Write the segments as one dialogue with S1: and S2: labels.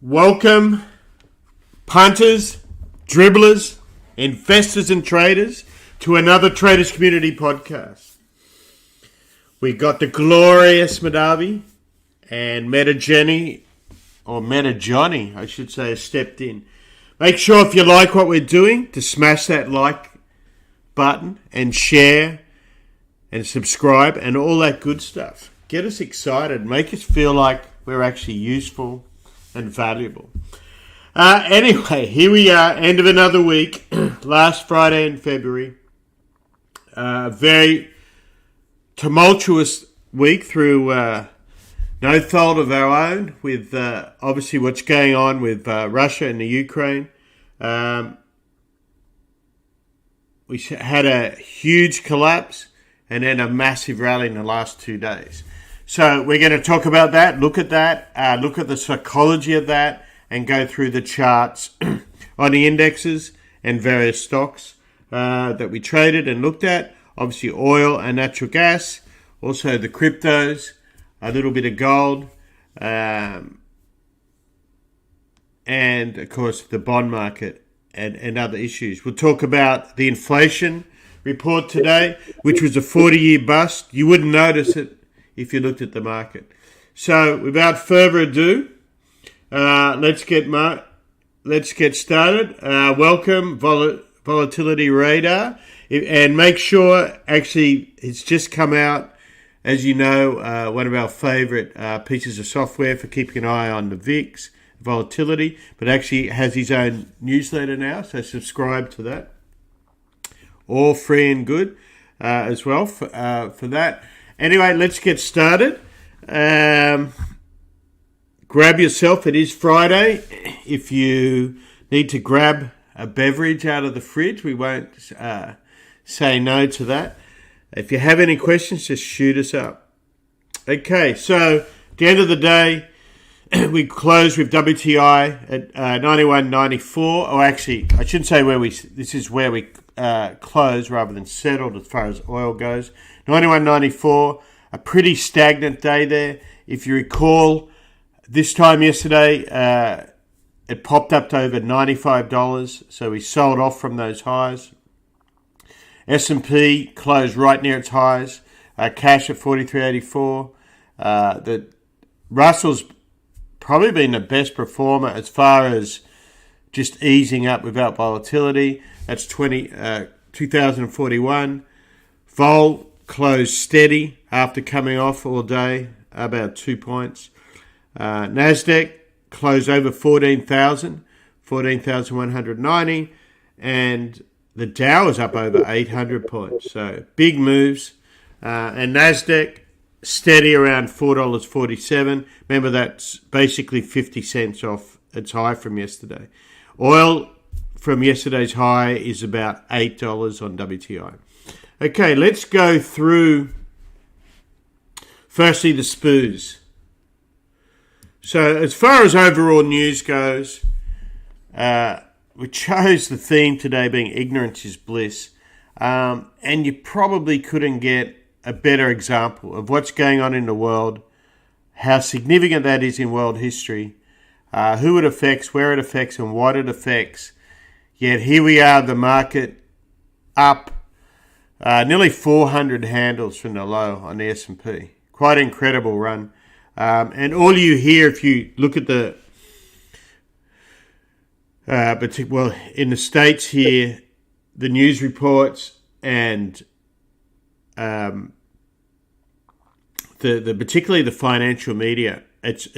S1: Welcome, punters, dribblers, investors and traders, to another Traders Community podcast. We got the glorious Madavi and Meta Johnny, I should say, has stepped in. Make sure if you like what we're doing to smash that like button and share and subscribe and all that good stuff. Get us excited. Make us feel like we're actually useful and valuable. Anyway, here we are, end of another week. Last Friday in February. Very tumultuous week through no fault of our own, with obviously what's going on with Russia and the Ukraine. We had a huge collapse and then a massive rally in the last 2 days. So we're going to talk about that, look at the psychology of that, and go through the charts on the indexes and various stocks that we traded and looked at. Obviously oil and natural gas, also the cryptos, a little bit of gold, and of course the bond market and other issues. We'll talk about the inflation report today, which was a 40-year bust. You wouldn't notice it if you looked at the market. So without further ado, let's get started. Welcome, Volatility Radar. And make sure, actually, it's just come out, as you know, one of our favorite pieces of software for keeping an eye on the VIX, volatility, but actually has his own newsletter now, so subscribe to that. All free and good as well for that. Anyway, let's get started. Grab yourself. It is Friday. If you need to grab a beverage out of the fridge, we won't say no to that. If you have any questions, just shoot us up. Okay, so at the end of the day, we closed with WTI at 91.94. Or actually, I shouldn't say this is where we closed rather than settled as far as oil goes. 91.94, a pretty stagnant day there. If you recall, this time yesterday, it popped up to over $95, so we sold off from those highs. S&P closed right near its highs, cash at 43.84. The Russell's probably been the best performer as far as just easing up without volatility. That's 2041. Vol closed steady after coming off all day, about 2 points. Nasdaq closed over 14,190, and the Dow is up over 800 points. So big moves. And Nasdaq steady around $4.47. Remember, that's basically 50 cents off its high from yesterday. Oil from yesterday's high is about $8 on WTI. Okay, let's go through, firstly, the SPOOs. So as far as overall news goes, we chose the theme today being ignorance is bliss. And you probably couldn't get a better example of what's going on in the world, how significant that is in world history, who it affects, where it affects, and what it affects. Yet here we are, the market up nearly 400 handles from the low on the S&P. Quite an incredible run. And all you hear, if you look at the, in the States here, the news reports and particularly the financial media, it's.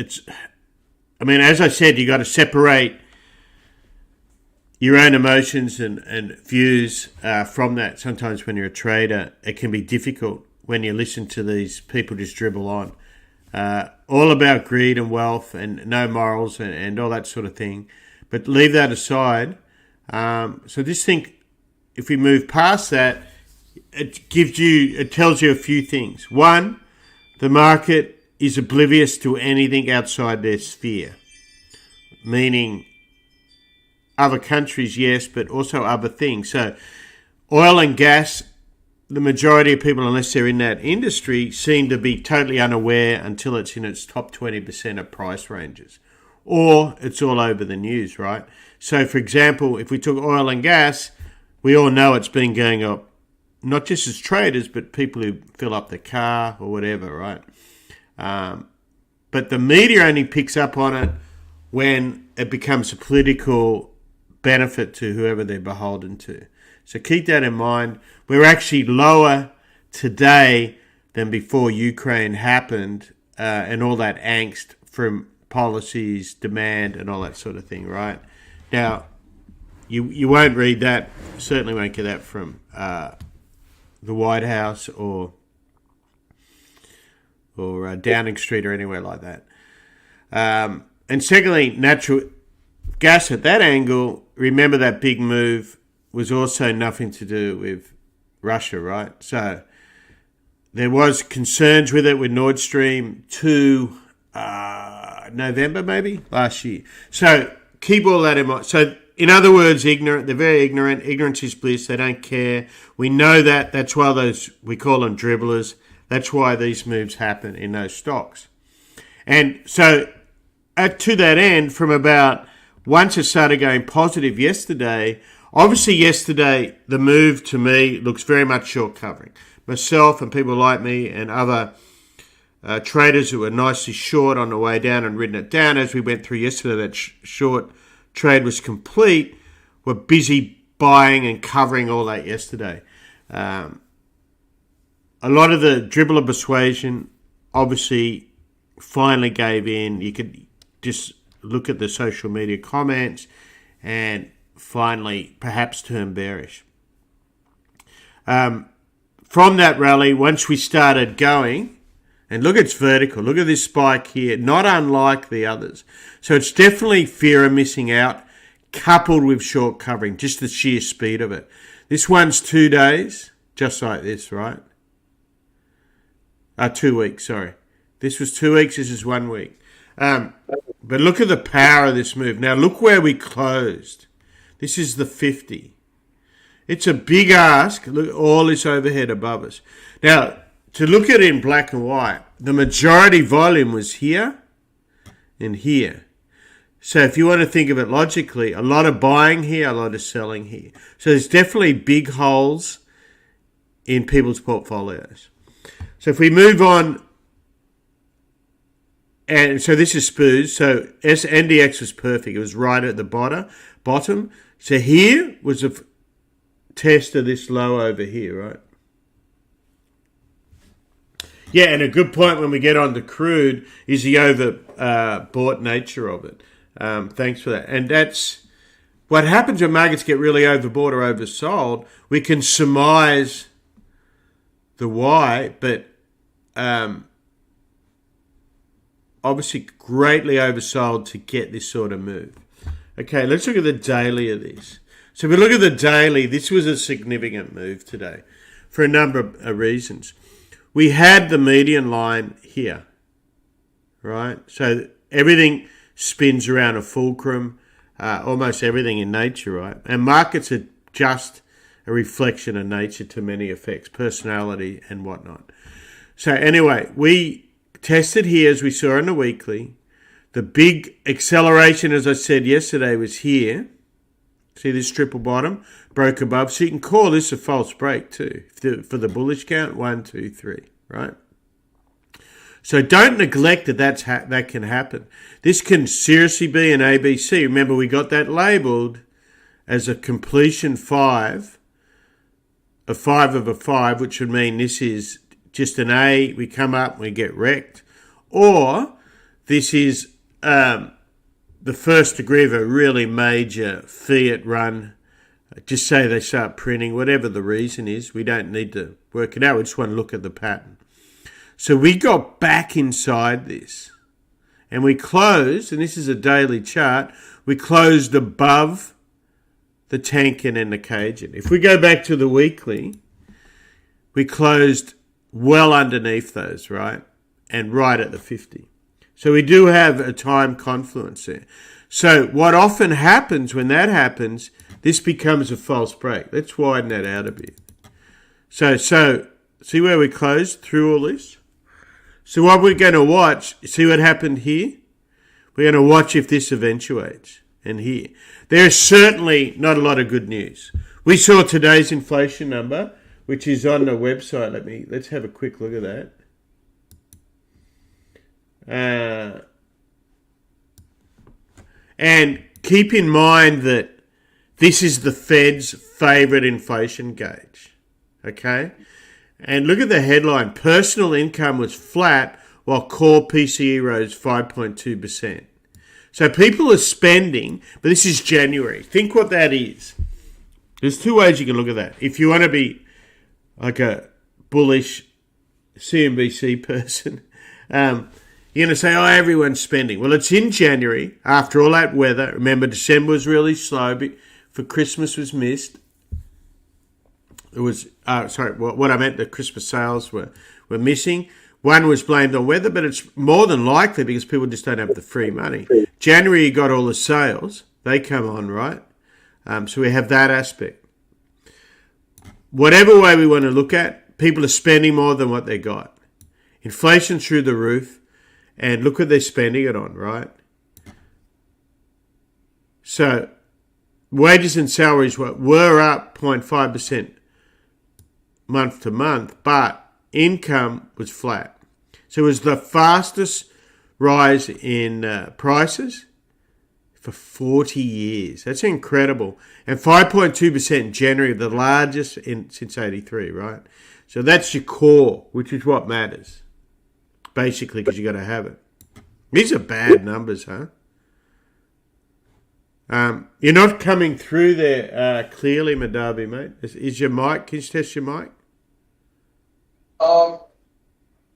S1: I mean, as I said, you got to separate your own emotions and views from that. Sometimes when you're a trader, it can be difficult when you listen to these people just dribble on. All about greed and wealth and no morals and all that sort of thing. But leave that aside. So just think, if we move past that, it tells you a few things. One, the market is oblivious to anything outside their sphere. Meaning other countries, yes, but also other things. So oil and gas, the majority of people, unless they're in that industry, seem to be totally unaware until it's in its top 20% of price ranges. or it's all over the news, right? So, for example, if we took oil and gas, we all know it's been going up, not just as traders, but people who fill up their car or whatever, right? But the media only picks up on it when it becomes a political benefit to whoever they're beholden to. So keep that in mind. We're actually lower today than before Ukraine happened, and all that angst from policies, demand, and all that sort of thing, right? Now, you won't read that, certainly won't get that from the White House or Downing Street or anywhere like that. And secondly, natural gas at that angle, remember that big move was also nothing to do with Russia, right? So there was concerns with it with Nord Stream 2 November maybe last year. So keep all that in mind. So in other words, ignorant. They're very ignorant. Ignorance is bliss. They don't care. We know that. That's why we call them dribblers. That's why these moves happen in those stocks. And so to that end, from about once it started going positive yesterday, obviously yesterday the move to me looks very much short covering. Myself and people like me and other traders who were nicely short on the way down and ridden it down as we went through yesterday, that short trade was complete, were busy buying and covering all that yesterday. A lot of the dribbler persuasion obviously finally gave in. You could just look at the social media comments and finally perhaps turn bearish. From that rally, once we started going, and look, it's vertical. Look at this spike here, not unlike the others. So it's definitely fear of missing out, coupled with short covering, just the sheer speed of it. This one's 2 days, just like this, right? 2 weeks, sorry. This was 2 weeks, this is 1 week. But look at the power of this move. Now look where we closed. This is the 50. It's a big ask. Look at all this overhead above us. Now, to look at it in black and white, the majority volume was here and here. So if you want to think of it logically, a lot of buying here, a lot of selling here. So there's definitely big holes in people's portfolios. So if we move on, and so this is SPOOs. So NDX was perfect. It was right at the bottom. So here was a test of this low over here, right? Yeah, and a good point when we get on to crude is the overbought nature of it. Thanks for that. And that's what happens when markets get really overbought or oversold. We can surmise the why, but obviously greatly oversold to get this sort of move. Okay, let's look at the daily of this. So if we look at the daily, this was a significant move today for a number of reasons. We had the median line here, right? So everything spins around a fulcrum, almost everything in nature, right? And markets are just a reflection of nature to many effects, personality and whatnot. So anyway, we tested here as we saw in the weekly. The big acceleration, as I said yesterday, was here. See this triple bottom, broke above. So you can call this a false break too. For the bullish count, 1, 2, 3, right? So don't neglect that that can happen. This can seriously be an ABC. Remember, we got that labeled as a completion 5, a 5 of a 5, which would mean this is just an A. We come up, we get wrecked. Or this is the first degree of a really major fiat run. Just say they start printing, whatever the reason is. We don't need to work it out. We just want to look at the pattern. So we got back inside this. And we closed, and this is a daily chart, we closed above the Tenkan and the Cajun. If we go back to the weekly, we closed well underneath those, right? And right at the 50. So we do have a time confluence there. So what often happens when that happens, this becomes a false break. Let's widen that out a bit. So see where we closed through all this? So what we're going to watch, see what happened here? We're going to watch if this eventuates. And here, there is certainly not a lot of good news. We saw today's inflation number, which is on the website. Let's have a quick look at that. And keep in mind that this is the Fed's favourite inflation gauge. Okay? And look at the headline. Personal income was flat while core PCE rose 5.2%. So people are spending, but this is January. Think what that is. There's two ways you can look at that. If you want to be like a bullish CNBC person, you're going to say, oh, everyone's spending. Well, it's in January after all that weather. Remember, December was really slow, for Christmas was missed. It was, what I meant, the Christmas sales were missing. One was blamed on weather, but it's more than likely because people just don't have the free money. January, you got all the sales. They come on, right? So we have that aspect. Whatever way we want to look at, people are spending more than what they got. Inflation's through the roof, and look what they're spending it on, right? So wages and salaries were up 0.5% month to month, but income was flat. So it was the fastest rise in prices for 40 years. That's incredible. And 5.2% in January, the largest since 83, right? So that's your core, which is what matters, basically, because you got to have it. These are bad numbers, huh? You're not coming through there clearly, Madabi, mate. Is your mic? Can you test your mic?
S2: All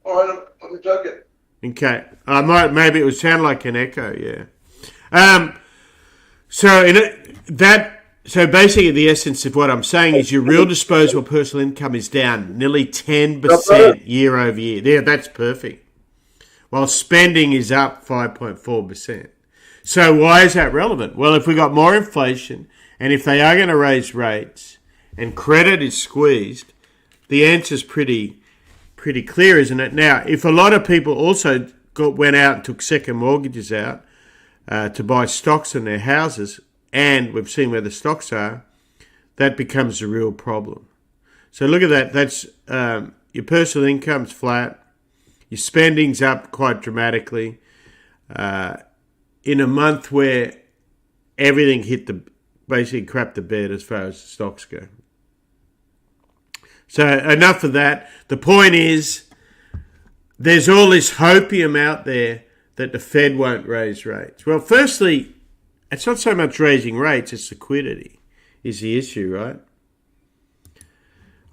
S2: right, let me check it.
S1: Okay. Maybe it would sound like an echo, yeah. So basically the essence of what I'm saying is your real disposable personal income is down nearly 10% year over year. There, that's perfect. While spending is up 5.4%. So why is that relevant? Well, if we got more inflation and if they are going to raise rates and credit is squeezed, the answer's pretty clear, isn't it? Now, if a lot of people also went out and took second mortgages out to buy stocks in their houses, and we've seen where the stocks are, that becomes a real problem. So look at that. That's your personal income's flat. Your spending's up quite dramatically in a month where everything basically crapped the bed as far as the stocks go. So enough of that. The point is, there's all this hopium out there that the Fed won't raise rates. Well, firstly, it's not so much raising rates, it's liquidity is the issue, right?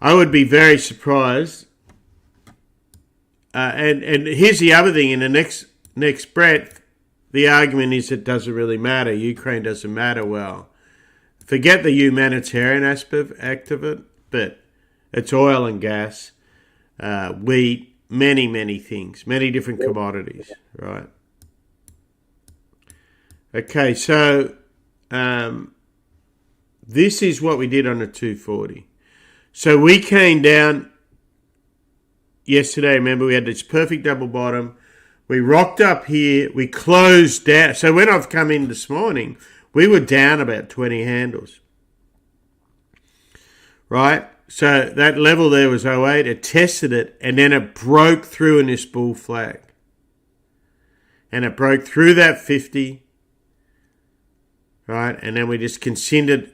S1: I would be very surprised. And here's the other thing. In the next breath, the argument is it doesn't really matter. Ukraine doesn't matter. Well, forget the humanitarian aspect of it, but it's oil and gas, wheat, many things, many different commodities, right? Okay, so this is what we did on the 240. So we came down yesterday. Remember, we had this perfect double bottom. We rocked up here. We closed down. So when I've come in this morning, we were down about 20 handles, right? So that level there was 08. It tested it, and then it broke through in this bull flag. And it broke through that 50, right? And then we just continued,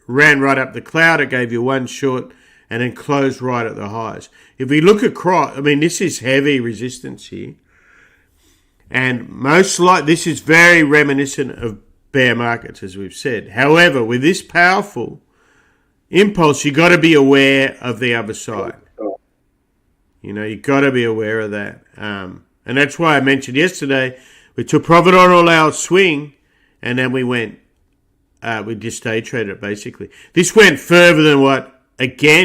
S1: ran right up the cloud. It gave you one short and then closed right at the highs. If we look across, I mean, this is heavy resistance here. And this is very reminiscent of bear markets, as we've said. However, with this powerful impulse, you got to be aware of the other side. You know, you got to be aware of that. And that's why I mentioned yesterday, we took profit on all our swing, and then we just day traded it basically. This went further than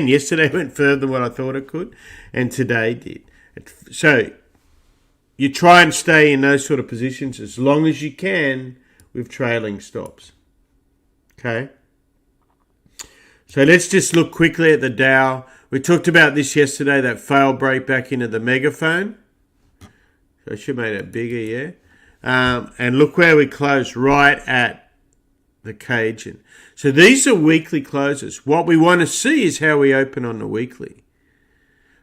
S1: yesterday went further than what I thought it could, and today did. So you try and stay in those sort of positions as long as you can with trailing stops. Okay? So let's just look quickly at the Dow. We talked about this yesterday, that failed break back into the megaphone. So I should make that bigger, yeah. And look where we closed, right at the Cajun. So these are weekly closes. What we want to see is how we open on the weekly.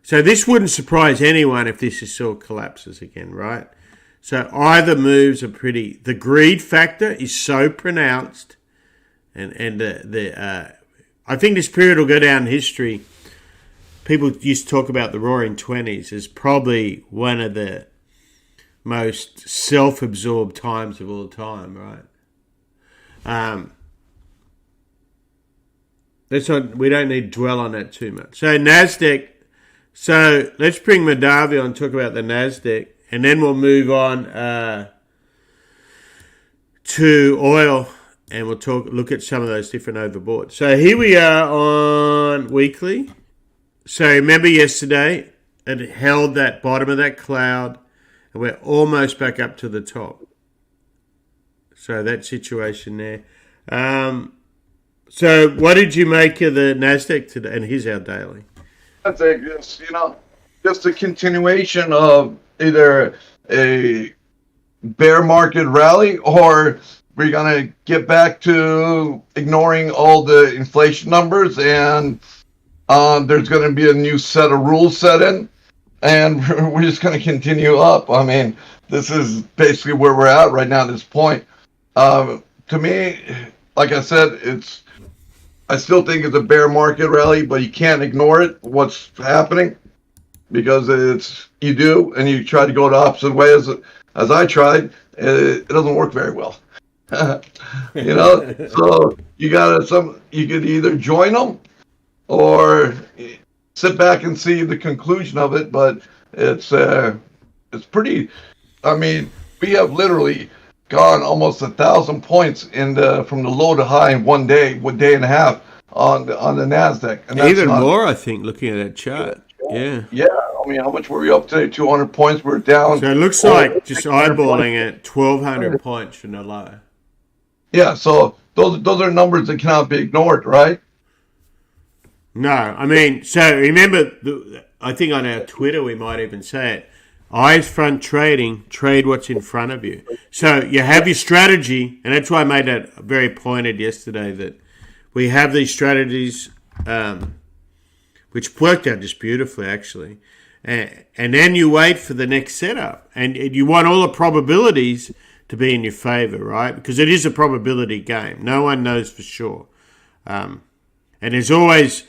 S1: So this wouldn't surprise anyone if this is still collapses again, right? So either moves are pretty. The greed factor is so pronounced, and I think this period will go down in history. People used to talk about the Roaring '20s as probably one of the most self-absorbed times of all time, right? We don't need to dwell on that too much. So NASDAQ. So let's bring Madavi on and talk about the NASDAQ, and then we'll move on to oil, and we'll look at some of those different overboards. So here we are on weekly. So remember yesterday, it held that bottom of that cloud, and we're almost back up to the top. So that situation there. So what did you make of the NASDAQ today? And here's our daily.
S2: I think it's, just a continuation of either a bear market rally, or we're going to get back to ignoring all the inflation numbers, and there's going to be a new set of rules set in, and we're just going to continue up. I mean, this is basically where we're at right now at this point. To me, like I said, I still think it's a bear market rally, but you can't ignore it, what's happening, because you do, and you try to go the opposite way as I tried. It doesn't work very well. So you could either join them or sit back and see the conclusion of it, but it's pretty. I mean, we have literally gone almost 1,000 points from the low to high in one day and a half on the Nasdaq. And
S1: even more, I think, looking at that chart. Yeah.
S2: Yeah. I mean, how much were we up today? 200 points. We're down.
S1: So it looks like just eyeballing it, 1,200 points from the low.
S2: Yeah. So those are numbers that cannot be ignored, right?
S1: No, I mean, so remember, I think on our Twitter we might even say it, eyes front trading, trade what's in front of you. So you have your strategy, and that's why I made that very pointed yesterday, that we have these strategies, which worked out just beautifully, actually. And then you wait for the next setup, and you want all the probabilities to be in your favor, right? Because it is a probability game. No one knows for sure. And there's always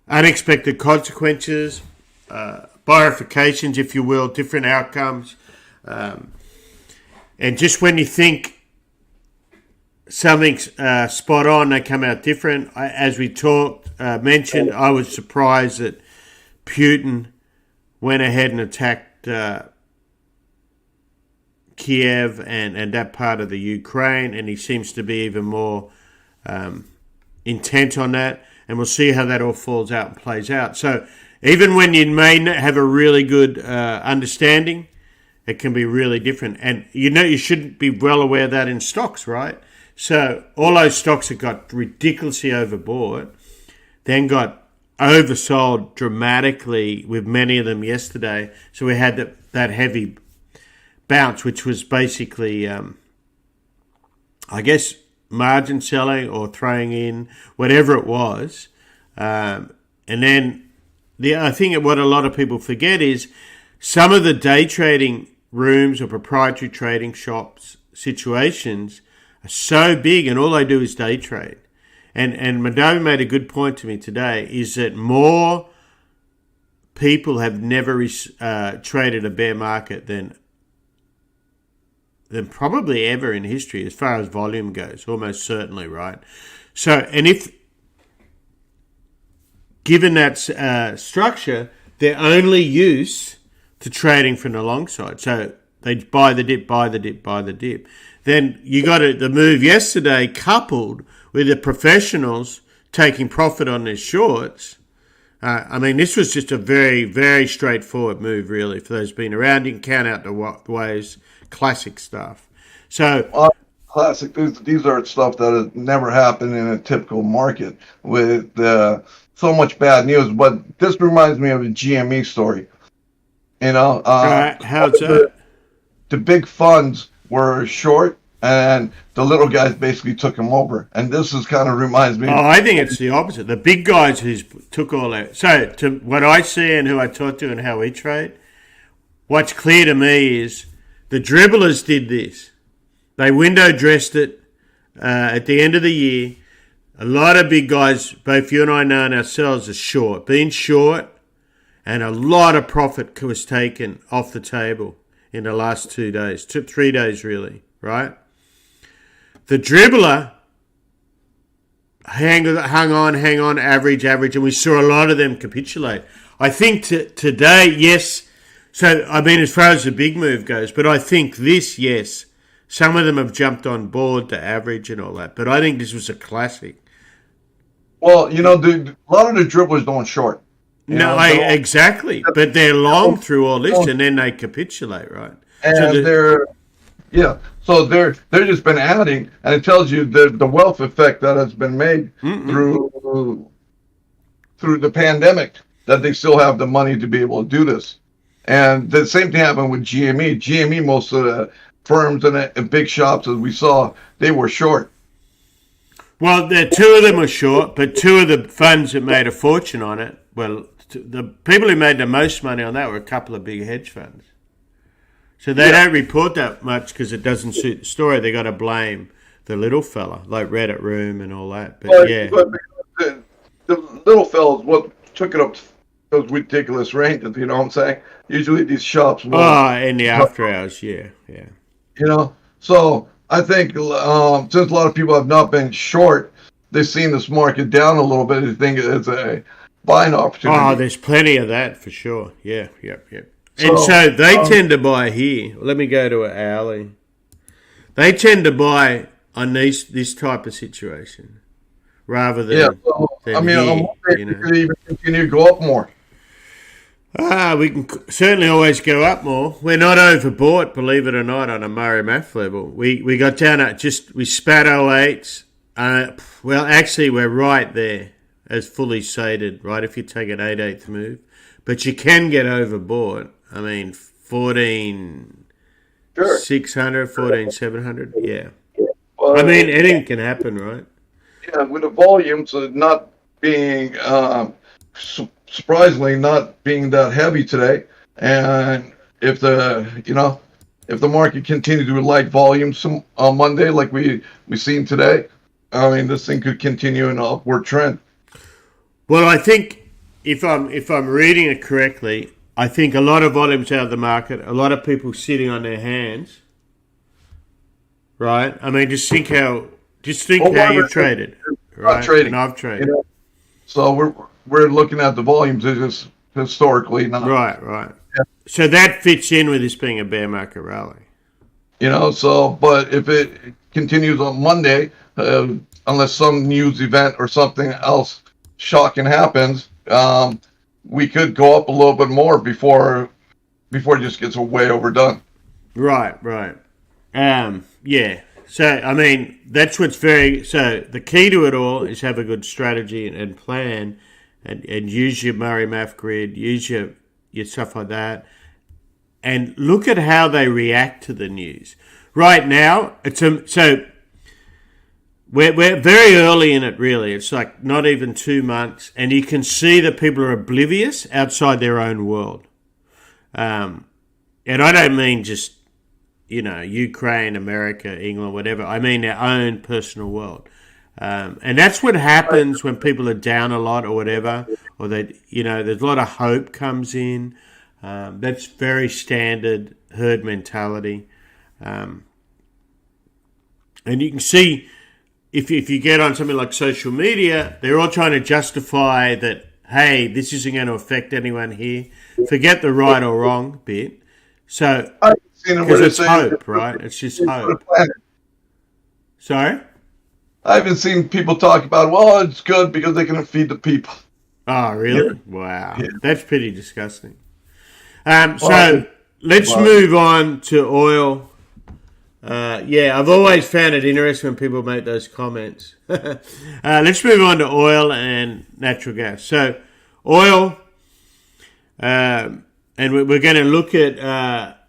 S1: unexpected consequences, bifurcations, if you will, different outcomes. And just when you think something's spot on, they come out different. As we mentioned, I was surprised that Putin went ahead and attacked Kiev and that part of the Ukraine, and he seems to be even more intent on that. And we'll see how that all falls out and plays out. So even when you may have a really good understanding, it can be really different. And you should be well aware of that in stocks, right? So all those stocks that got ridiculously overbought, then got oversold dramatically with many of them yesterday. So we had that heavy bounce, which was basically, I guess, margin selling or throwing in whatever it was. And then I think what a lot of people forget is some of the day trading rooms or proprietary trading shops situations are so big, and all they do is day trade. And Madavi made a good point to me today, is that more people have never traded a bear market than probably ever in history as far as volume goes, almost certainly, right? So, and if given that structure, they're only used to trading from the long side. So they buy the dip, buy the dip, buy the dip. Then you got the move yesterday coupled with the professionals taking profit on their shorts. I mean, this was just a very, very straightforward move, really, for those been around. You can count out the waves, classic stuff. So,
S2: classic. These are stuff that has never happened in a typical market with so much bad news. But this reminds me of a GME story.
S1: how's that?
S2: The big funds were short, and the little guys basically took them over. And this is kind of reminds me.
S1: Oh, I think it's the opposite. The big guys who took all that. So, to what I see and who I talk to and how we trade, what's clear to me is the dribblers did this. They window dressed it at the end of the year. A lot of big guys, both you and I know and ourselves, are short. Being short, and a lot of profit was taken off the table in the last 2 days, 3 days really, right? The dribbler hang on, average, and we saw a lot of them capitulate. I think today, yes. So, I mean, as far as the big move goes, but I think this, yes, some of them have jumped on board to average and all that, but I think this was a classic.
S2: Well, a lot of the dribblers don't short.
S1: Exactly, but they're long through all this, and then they capitulate, right?
S2: And so they're just been adding, and it tells you the wealth effect that has been made through the pandemic, that they still have the money to be able to do this. And the same thing happened with GME. GME, most of the firms and big shops, as we saw, they were short.
S1: Well, two of them were short, but two of the funds that made a fortune on it, well, the people who made the most money on that were a couple of big hedge funds. So they don't report that much because it doesn't suit the story. They got to blame the little fella, like Reddit Room and all that. But
S2: the little fellas, what took it up those ridiculous ranges, you know what I'm saying? Usually these shops.
S1: In the after hours, yeah.
S2: So I think since a lot of people have not been short, they've seen this market down a little bit. They think it's a buying opportunity.
S1: Oh, there's plenty of that for sure. Yeah. And so they tend to buy here. Let me go to alll. They tend to buy on this type of situation rather than.
S2: I'm it could even continue to go up more.
S1: We can certainly always go up more. We're not overbought, believe it or not, on a Murray Math level. We got down at we spat 08s. Well, actually, we're right there as fully sated, right, if you take an 8/8 move. But you can get overbought. I mean, 14,600, 14,700, yeah. Well, I mean, anything can happen, right?
S2: Yeah, with the volumes not being, surprisingly, not being that heavy today, and if the market continued to light volumes on Monday like we've seen today, I mean, this thing could continue an upward trend.
S1: Well, I think if I'm reading it correctly, I think a lot of volumes out of the market, a lot of people sitting on their hands, right? I mean, just think how you've traded, right? And I've traded.
S2: So we're looking at the volumes just historically, not
S1: right. Yeah. So that fits in with this being a bear market rally.
S2: But if it continues on Monday, unless some news event or something else shocking happens, we could go up a little bit more before it just gets way overdone.
S1: Right. Yeah. So, I mean, that's what's so the key to it all is have a good strategy and plan and use your Murray Math grid, use your stuff like that, and look at how they react to the news. Right now, we're very early in it, really. It's like not even 2 months, and you can see that people are oblivious outside their own world. And I don't mean just, Ukraine, America, England, whatever. I mean their own personal world. And that's what happens when people are down a lot or whatever, or there's a lot of hope comes in. That's very standard herd mentality. And you can see, if you get on something like social media, they're all trying to justify that, hey, this isn't going to affect anyone here. Forget the right or wrong bit. So, because it's hope, right? It's just hope. Sorry?
S2: I haven't seen people talk about, well, it's good because they can feed the people.
S1: Oh, really? Yeah. Wow. Yeah. That's pretty disgusting. So, let's move on to oil. I've always found it interesting when people make those comments. Let's move on to oil and natural gas. So, oil, and we're going to look at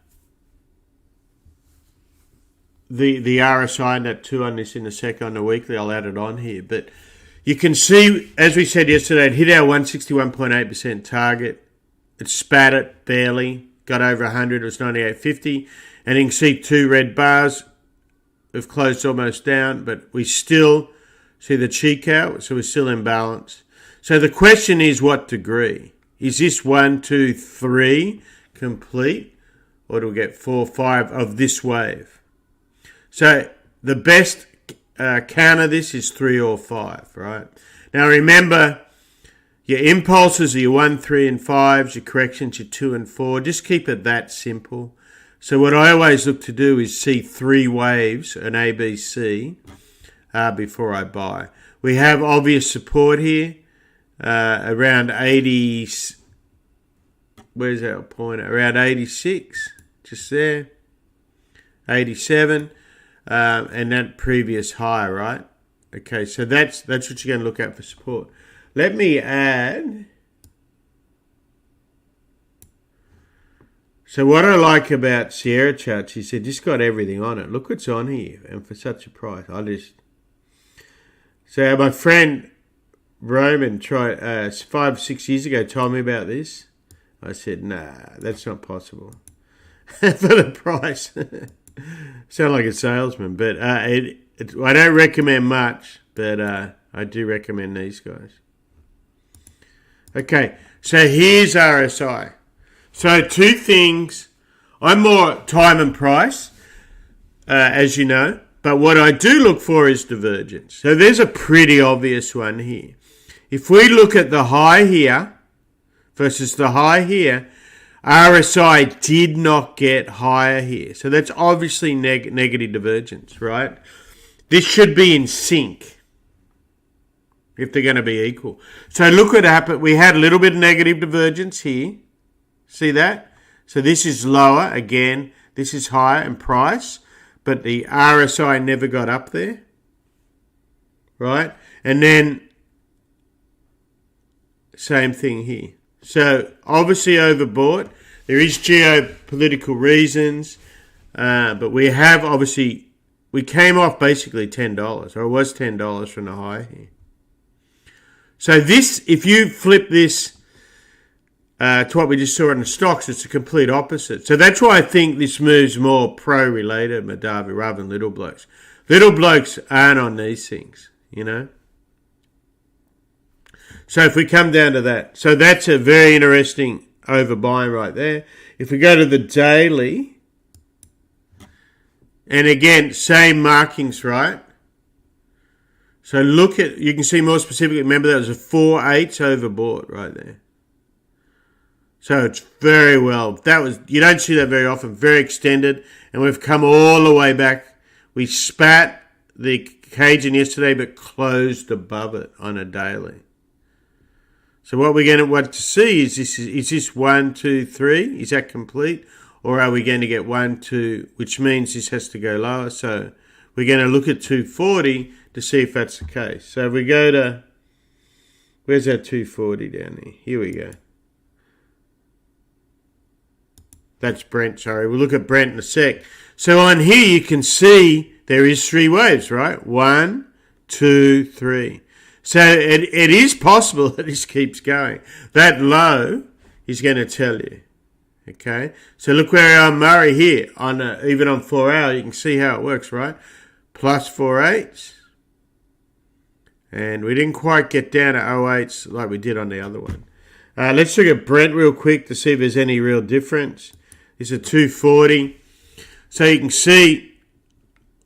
S1: the RSI and that 2 on this in a sec on the weekly. I'll add it on here. But you can see, as we said yesterday, it hit our 161.8% target. It spat it barely, got over 100, it was 98.50. And you can see 2 red bars. We've closed almost down, but we still see the cheek out, so we're still in balance. So the question is, what degree? Is this 1, 2, 3 complete, or do we get 4, 5 of this wave? So the best counter this is 3 or 5, right? Now remember, your impulses are your 1, 3, and 5s, your corrections, your 2 and 4. Just keep it that simple. So what I always look to do is see 3 waves, an A, B, C, before I buy. We have obvious support here, around 80. Where's our pointer? Around 86, just there. 87, and that previous high, right? Okay, so that's what you're going to look at for support. Let me add. So what I like about Sierra charts, he said, just got everything on it. Look what's on here, and for such a price, So my friend Roman tried 5, 6 years ago, told me about this. I said, nah, that's not possible for the price. Sound like a salesman, but I don't recommend much, but I do recommend these guys. Okay, so here's RSI. So 2 things. I'm more time and price, as you know, but what I do look for is divergence. So there's a pretty obvious one here. If we look at the high here versus the high here, RSI did not get higher here. So that's obviously negative divergence, right? This should be in sync if they're going to be equal. So look what happened. We had a little bit of negative divergence here. See that? So this is lower. Again, this is higher in price, but the RSI never got up there, right? And then same thing here. So obviously overbought. There is geopolitical reasons, but we have obviously, we came off basically $10, or it was $10 from the high here. So this, if you flip this to what we just saw in the stocks, it's a complete opposite. So that's why I think this move's more pro-related, Madavi, rather than little blokes. Little blokes aren't on these things, you know. So if we come down to that, so that's a very interesting overbuying right there. If we go to the daily, and again, same markings, right? So look at, you can see more specifically, remember that was a 4/8 overbought right there. So it's very well, that was, you don't see that very often, very extended, and we've come all the way back. We spat the Cajun yesterday, but closed above it on a daily. So what we're going to want to see is this 1, 2, 3, is that complete? Or are we going to get 1, 2, which means this has to go lower. So we're going to look at 240 to see if that's the case. So if we go to, where's our 240 down there? Here we go. That's Brent, sorry. We'll look at Brent in a sec. So on here you can see there is 3 waves, right? 1, 2, 3. So it is possible that this keeps going. That low is going to tell you. Okay? So look where we are on Murray here. Even on 4 hour, you can see how it works, right? Plus 4/8. And we didn't quite get down to 0.8s like we did on the other one. Let's look at Brent real quick to see if there's any real difference. It's a 240. So you can see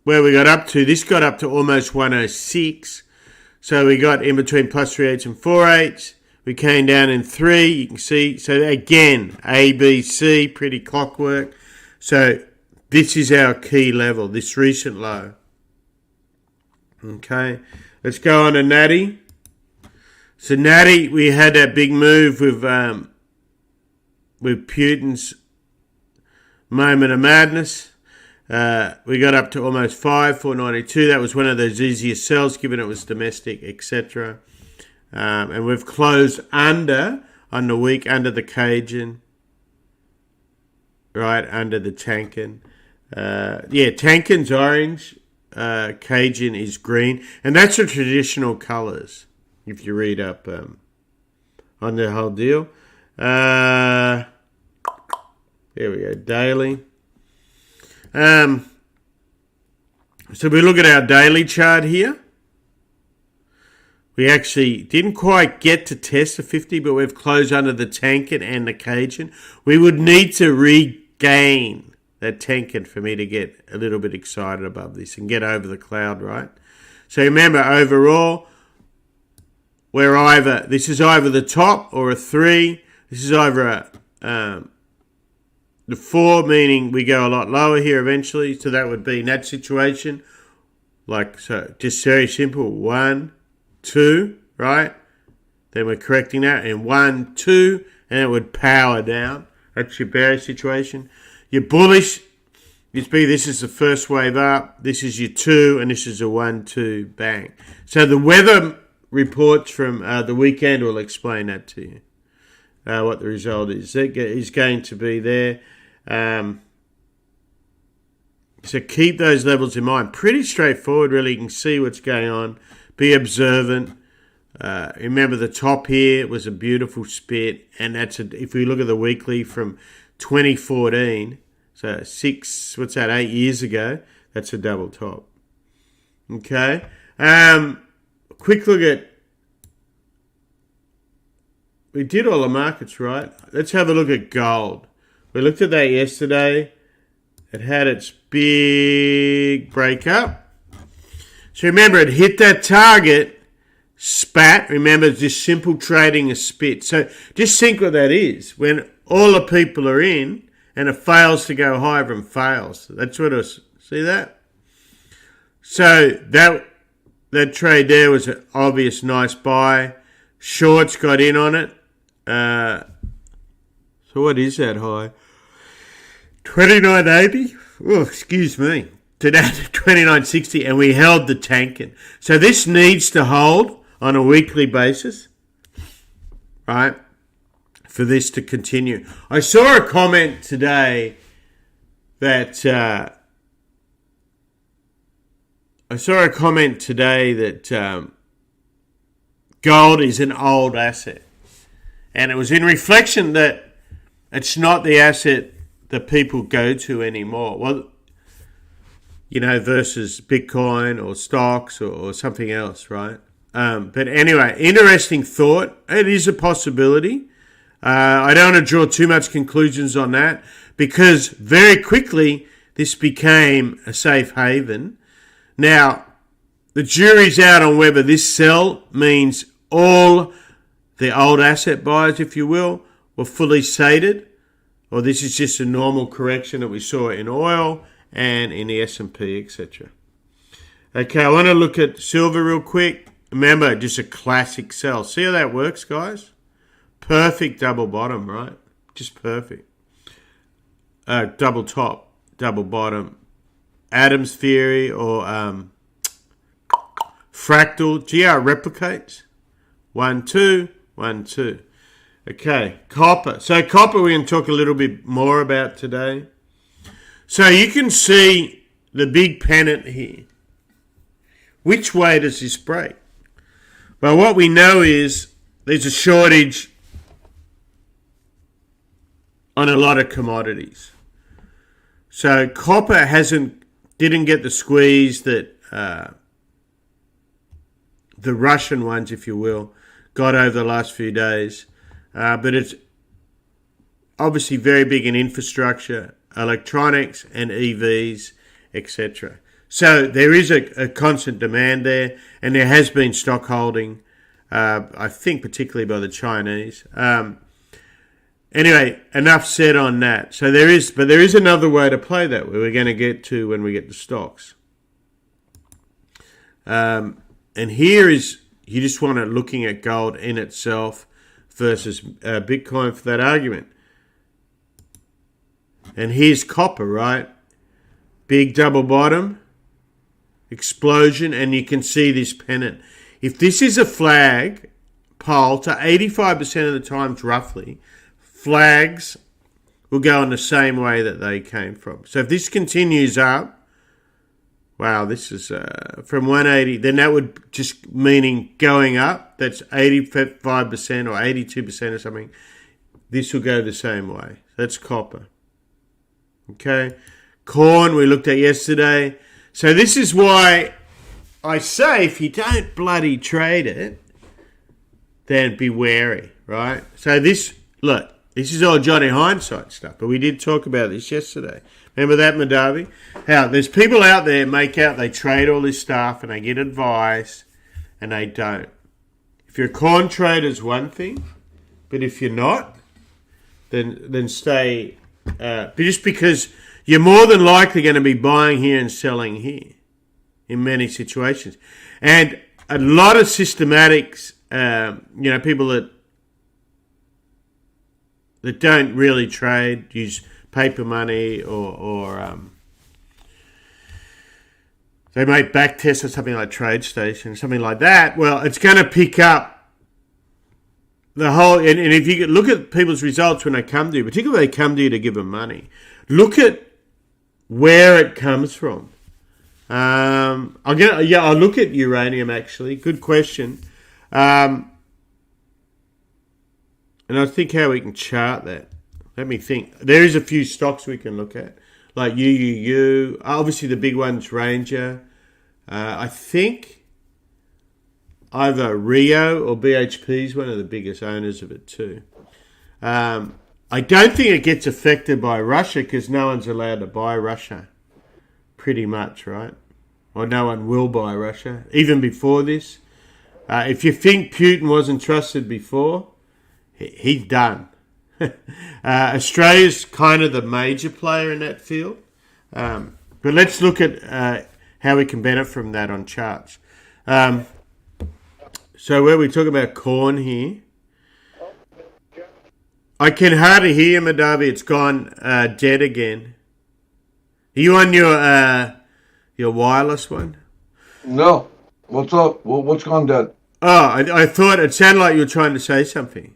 S1: where we got up to. This got up to almost 106. So we got in between plus 3/8 and 4/8. We came down in 3. You can see. So again, A, B, C, pretty clockwork. So this is our key level, this recent low. Okay. Let's go on to Natty. So Natty, we had that big move with Putin's moment of madness. We got up to almost 492. That was one of those easiest sells, given it was domestic, etc. And we've closed under on the week, under the Cajun, right, under the Tankin. Tankin's orange, Cajun is green, and that's the traditional colours. If you read up on the whole deal, there we go. Daily. So we look at our daily chart here. We actually didn't quite get to test the 50, but we've closed under the Tankin and the Cajun. We would need to regain that Tankin for me to get a little bit excited above this and get over the cloud, right? So remember, overall, this is either the top or a 3. This is either the 4, meaning we go a lot lower here eventually. So that would be in that situation, like so, just very simple. 1, 2, right? Then we're correcting that, and 1, 2, and it would power down. That's your bearish situation. Your bullish, this is the first wave up. This is your 2, and this is a 1, 2, bang. So the weather reports from the weekend will explain that to you. What the result is. It is going to be there. So keep those levels in mind. Pretty straightforward, really. You can see what's going on. Be observant. Remember the top here was a beautiful spit, and if we look at the weekly from 2014, so 8 years ago, that's a double top. Okay. Quick look at. We did all the markets, right? Let's have a look at gold. We looked at that yesterday. It had its big breakup. So remember, it hit that target, spat. Remember, just simple trading a spit. So just think what that is. When all the people are in and it fails to go higher and fails. That's what it is. See that? So that trade there was an obvious nice buy. Shorts got in on it. So what is that high? 29.80. Oh, excuse me. Today to 29.60, and we held the Tankin. So this needs to hold on a weekly basis, right, for this to continue. I saw a comment today that gold is an old asset. And it was in reflection that it's not the asset that people go to anymore. Well, versus Bitcoin or stocks or something else, right? But anyway, interesting thought. It is a possibility. I don't want to draw too much conclusions on that because very quickly this became a safe haven. Now, the jury's out on whether this sell means all the old asset buyers, if you will, were fully sated, or this is just a normal correction that we saw in oil and in the S&P, etc. Okay, I want to look at silver real quick. Remember, just a classic sell. See how that works, guys? Perfect double bottom, right? Just perfect. Double top, double bottom. Adams theory or fractal. GR replicates. 1, 2, 1, 2. Okay, copper. So copper we're going to talk a little bit more about today. So you can see the big pennant here. Which way does this break? Well, what we know is there's a shortage on a lot of commodities. So copper didn't get the squeeze that the Russian ones, if you will, got over the last few days. But it's obviously very big in infrastructure, electronics and EVs, etc. So there is a constant demand there, and there has been stock holding, I think particularly by the Chinese. Anyway, enough said on that. So there is another way to play that we're going to get to when we get to stocks. And here is, you just want to looking at gold in itself versus Bitcoin for that argument. And here's copper, right? Big double bottom, explosion, and you can see this pennant. If this is a flag pole, to 85% of the times roughly, flags will go in the same way that they came from. So if this continues up, wow, this is from 180, then that would just meaning going up. That's 85% or 82% or something. This will go the same way. That's copper. Okay. Corn we looked at yesterday. So this is why I say if you don't bloody trade it, then be wary, right? So this is all Johnny hindsight stuff, but we did talk about this yesterday. Remember that, Madavi? How there's people out there make out they trade all this stuff and they get advice and they don't. If you're a corn trader, it's one thing, but if you're not, then stay. Just because you're more than likely going to be buying here and selling here in many situations, and a lot of systematics, people that don't really trade, use paper money or they might back test or something like TradeStation, something like that. Well, it's going to pick up the whole, and if you look at people's results when they come to you, particularly if they come to you to give them money, look at where it comes from. I'll look at uranium actually. Good question. And I think how we can chart that. Let me think. There is a few stocks we can look at, like UUUU. Obviously, the big one's Ranger. I think either Rio or BHP is one of the biggest owners of it too. I don't think it gets affected by Russia because no one's allowed to buy Russia, pretty much, right? Or no one will buy Russia, even before this. If you think Putin wasn't trusted before, he's done. Australia's kind of the major player in that field. But let's look at how we can benefit from that on charts. So where we talk about corn here, I can hardly hear you, Madavi. It's gone dead again. Are you on your wireless one?
S2: No. What's up? What's gone dead?
S1: Oh, I thought it sounded like you were trying to say something.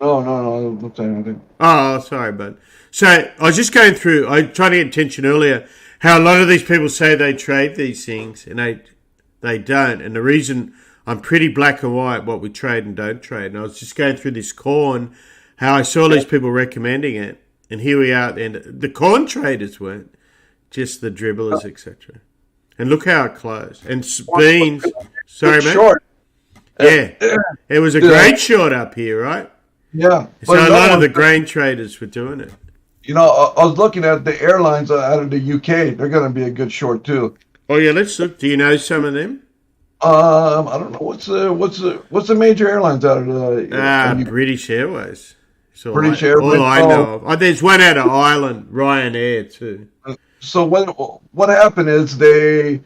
S2: No, I'm not saying anything.
S1: Oh, sorry, bud. So I was just going through, I tried to get attention earlier, how a lot of these people say they trade these things and they don't. And the reason I'm pretty black and white what we trade and don't trade. And I was just going through this corn, how I saw these people recommending it. And here we are at the end. The corn traders weren't, just the dribblers, etc. And look how it closed. And beans, sorry, mate. Short. Yeah, it was a great short up here, right?
S2: Yeah.
S1: So a lot of the grain traders were doing it.
S2: You know, I was looking at the airlines out of the UK. They're going to be a good short too.
S1: Oh yeah, let's look. Do you know some of them?
S2: I don't know. What's the major airlines out of the
S1: British Airways.
S2: British Airways.
S1: All I know of. Oh, there's one out of Ireland, Ryanair too.
S2: So what happened is they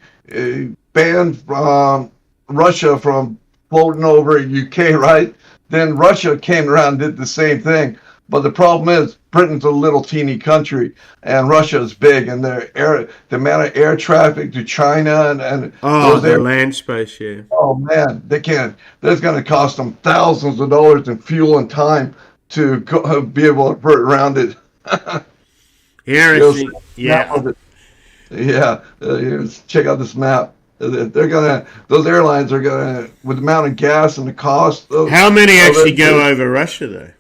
S2: banned Russia from floating over UK, right? Then Russia came around and did the same thing. But the problem is Britain's a little teeny country and Russia is big, and the amount of air traffic to China and
S1: the land space, yeah.
S2: Oh man, they can't. That's going to cost them thousands of dollars in fuel and time to be able to put around it.
S1: Interesting. Yeah.
S2: Check out this map. Those airlines are gonna, with the amount of gas and the cost.
S1: How many actually go over Russia though?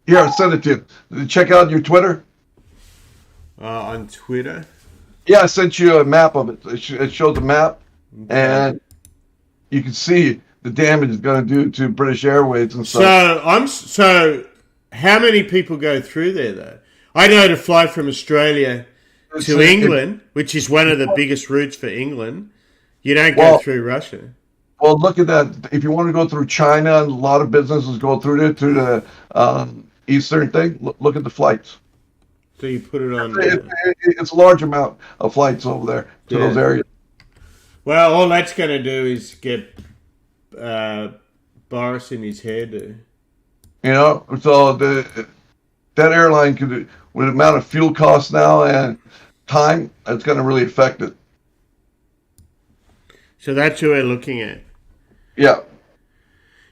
S2: Here, I'll send it to you. Check out your Twitter.
S1: On Twitter?
S2: Yeah, I sent you a map of it. It shows a map, and you can see the damage it's going to do to British Airways and stuff.
S1: So how many people go through there though? I know to fly from Australia to England, which is one of the biggest routes for England. You don't go through Russia.
S2: Well, look at that. If you want to go through China, a lot of businesses go through there, through the eastern thing. Look at the flights.
S1: So you put it on.
S2: It's a large amount of flights over there to those areas.
S1: Well, all that's going to do is get Boris in his hairdo.
S2: You know, so that airline could, with the amount of fuel costs now and time, it's going to really affect it.
S1: So that's who we're looking at.
S2: Yeah.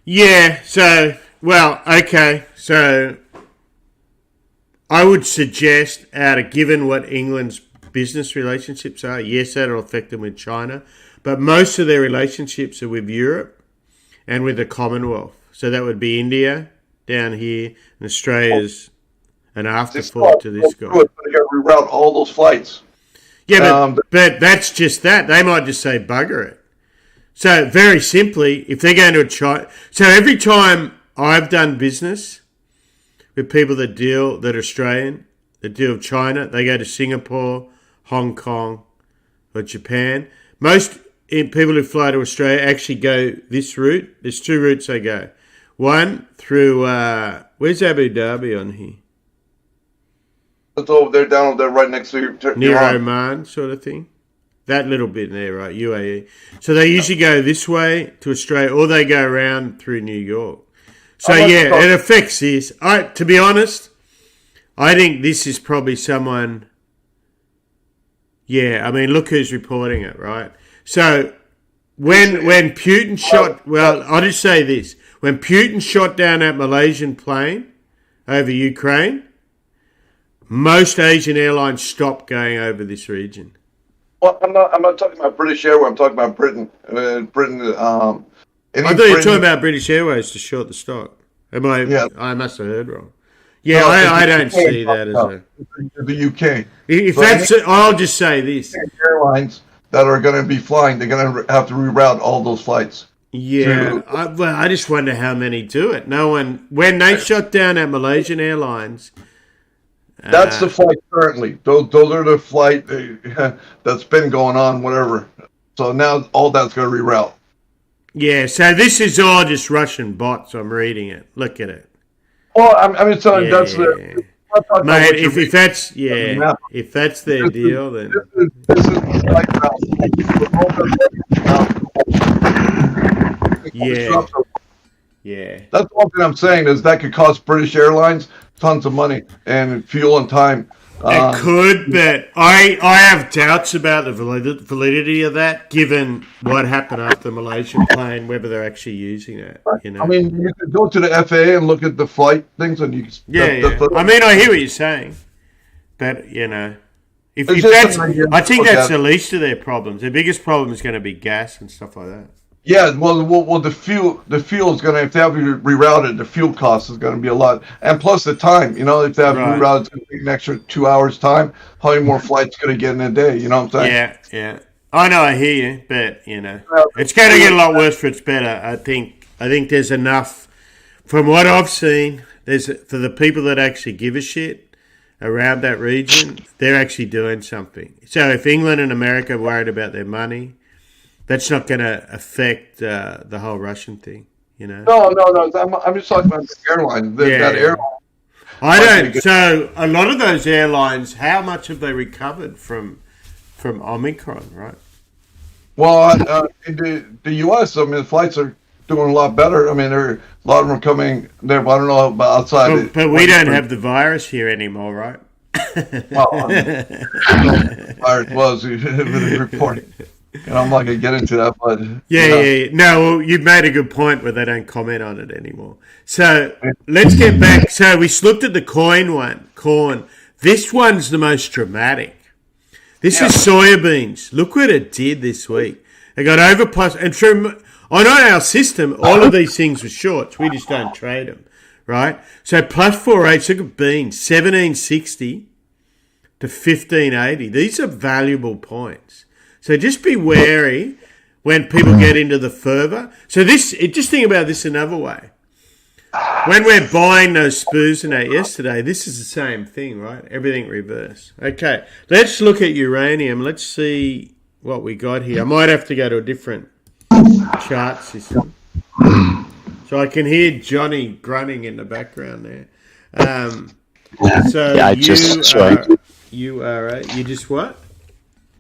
S1: Yeah. So, well, okay. So I would suggest, given what England's business relationships are, yes, that'll affect them with China, but most of their relationships are with Europe and with the Commonwealth. So that would be India down here, and Australia's an afterthought to this guy.
S2: They got to reroute all those flights.
S1: Yeah, but that's just that. They might just say bugger it. So very simply, if they're going to China, so every time I've done business with people that are Australian, that deal with China, they go to Singapore, Hong Kong, or Japan. Most people who fly to Australia actually go this route. There's two routes they go. One through, where's Abu Dhabi on here?
S2: It's over there, down over there, right next to
S1: near Oman, sort of thing. That little bit there, right? UAE. So they usually go this way to Australia, or they go around through New York. So yeah, it affects this. To be honest, I think this is probably someone. Yeah, I mean, look who's reporting it, right? So when Putin shot, well, I'll just say this: when Putin shot down that Malaysian plane over Ukraine, most Asian airlines stopped going over this region.
S2: Well, I'm not talking about British Airways. I'm talking about Britain. Britain.
S1: I thought you were talking about British Airways to short the stock. Yeah. I must have heard wrong. Yeah, no, I don't see that as
S2: the UK.
S1: If that's it, I'll just say this:
S2: airlines that are going to be flying, they're going to have to reroute all those flights.
S1: Yeah, I just wonder how many do it. No one. When they shut down at Malaysian Airlines.
S2: That's the flight currently. Those are the flight that's been going on, whatever. So now all that's going to reroute.
S1: Yeah, so this is all just Russian bots. I'm reading it. Look at it.
S2: Well, I mean, so that's the...
S1: Mate, if that's their deal, then...
S2: This is like...
S1: Yeah.
S2: That's one thing I'm saying is that could cost British Airlines tons of money and fuel and time.
S1: It could, but I have doubts about the validity of that, given what happened after the Malaysian plane, whether they're actually using it. You know,
S2: I mean, you could go to the FAA and look at the flight things, and you.
S1: I mean, I hear what you're saying, but you know, if that's, I think that's the least of their problems. Their biggest problem is going to be gas and stuff like that.
S2: Yeah, well, the fuel is going to, if they have to reroute it, the fuel cost is going to be a lot, and plus the time. You know, if they have to reroute, it's going to take an extra 2 hours time. How many more flights going to get in a day? You know what I'm saying?
S1: Yeah. I know, I hear you, but you know, it's going to get a lot worse for it's better. I think there's enough, from what I've seen. There's for the people that actually give a shit around that region, they're actually doing something. So if England and America are worried about their money, that's not going to affect the whole Russian thing, you know.
S2: No. I'm just talking about the airline. That airline.
S1: I don't. So a lot of those airlines, how much have they recovered from Omicron, right?
S2: Well, in the U.S., I mean, the flights are doing a lot better. I mean, a lot of them are coming there. I don't know about outside.
S1: But we don't have the virus here anymore, right?
S2: Well, the virus was reporting. And I'm not going to get into that, but...
S1: Yeah. No, well, you've made a good point where they don't comment on it anymore. So, let's get back. So, we looked at the corn. This one's the most dramatic. This is soya beans. Look what it did this week. It got over plus... And on our system, all of these things were shorts. We just don't trade them, right? So, plus 4.8, look at beans. 1760 to 1580. These are valuable points. So just be wary when people get into the fervor. So just think about this another way. When we're buying those spoos in that yesterday, this is the same thing, right? Everything reverse. Okay, let's look at uranium. Let's see what we got here. I might have to go to a different chart system. So I can hear Johnny grunting in the background there. I just joined. You just what?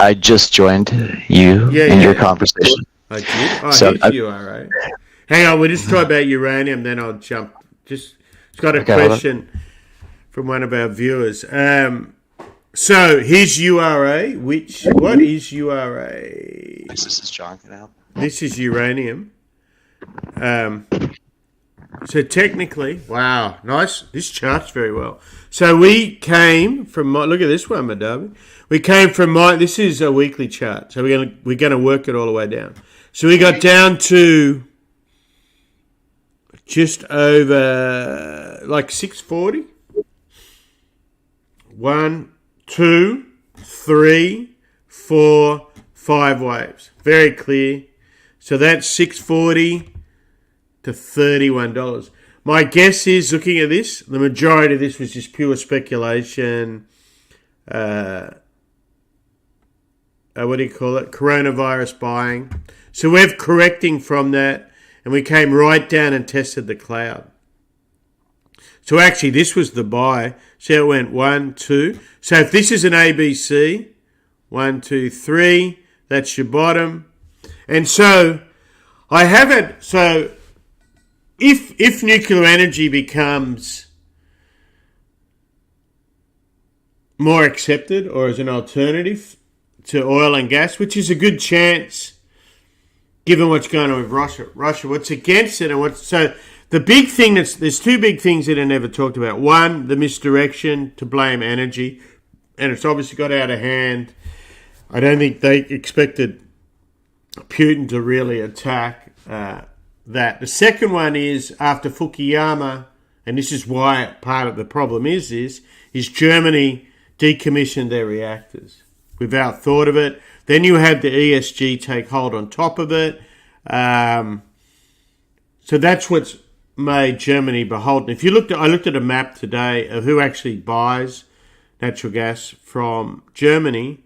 S3: I just joined you in your conversation.
S1: I did? Oh, you are, right? Hang on, we'll just talk about uranium, then I'll jump. It's got a question from one of our viewers. So, here's URA. What is URA?
S3: This is John. Can I help?
S1: This is uranium. So technically, wow, nice. This charts very well. So we came from, look at this one, Madavi. We came from this is a weekly chart. So we're gonna work it all the way down. So we got down to just over like 640. 1, 2, 3, 4, 5 waves. Very clear. So that's 640 to $31. My guess is, looking at this, the majority of this was just pure speculation. What do you call it? Coronavirus buying. So we're correcting from that, and we came right down and tested the cloud. So actually, this was the buy. So it went 1, 2. So if this is an ABC, 1, 2, 3, that's your bottom. And so I haven't. So if nuclear energy becomes more accepted or as an alternative to oil and gas, which is a good chance given what's going on with Russia, what's against it, and so the big thing there's two big things that are never talked about. One, the misdirection to blame energy, and it's obviously got out of hand. I don't think they expected Putin to really attack that. The second one is after Fukuyama, and this is why part of the problem is Germany decommissioned their reactors without thought of it. Then you had the ESG take hold on top of it. So that's what's made Germany beholden. I looked at a map today of who actually buys natural gas from Germany.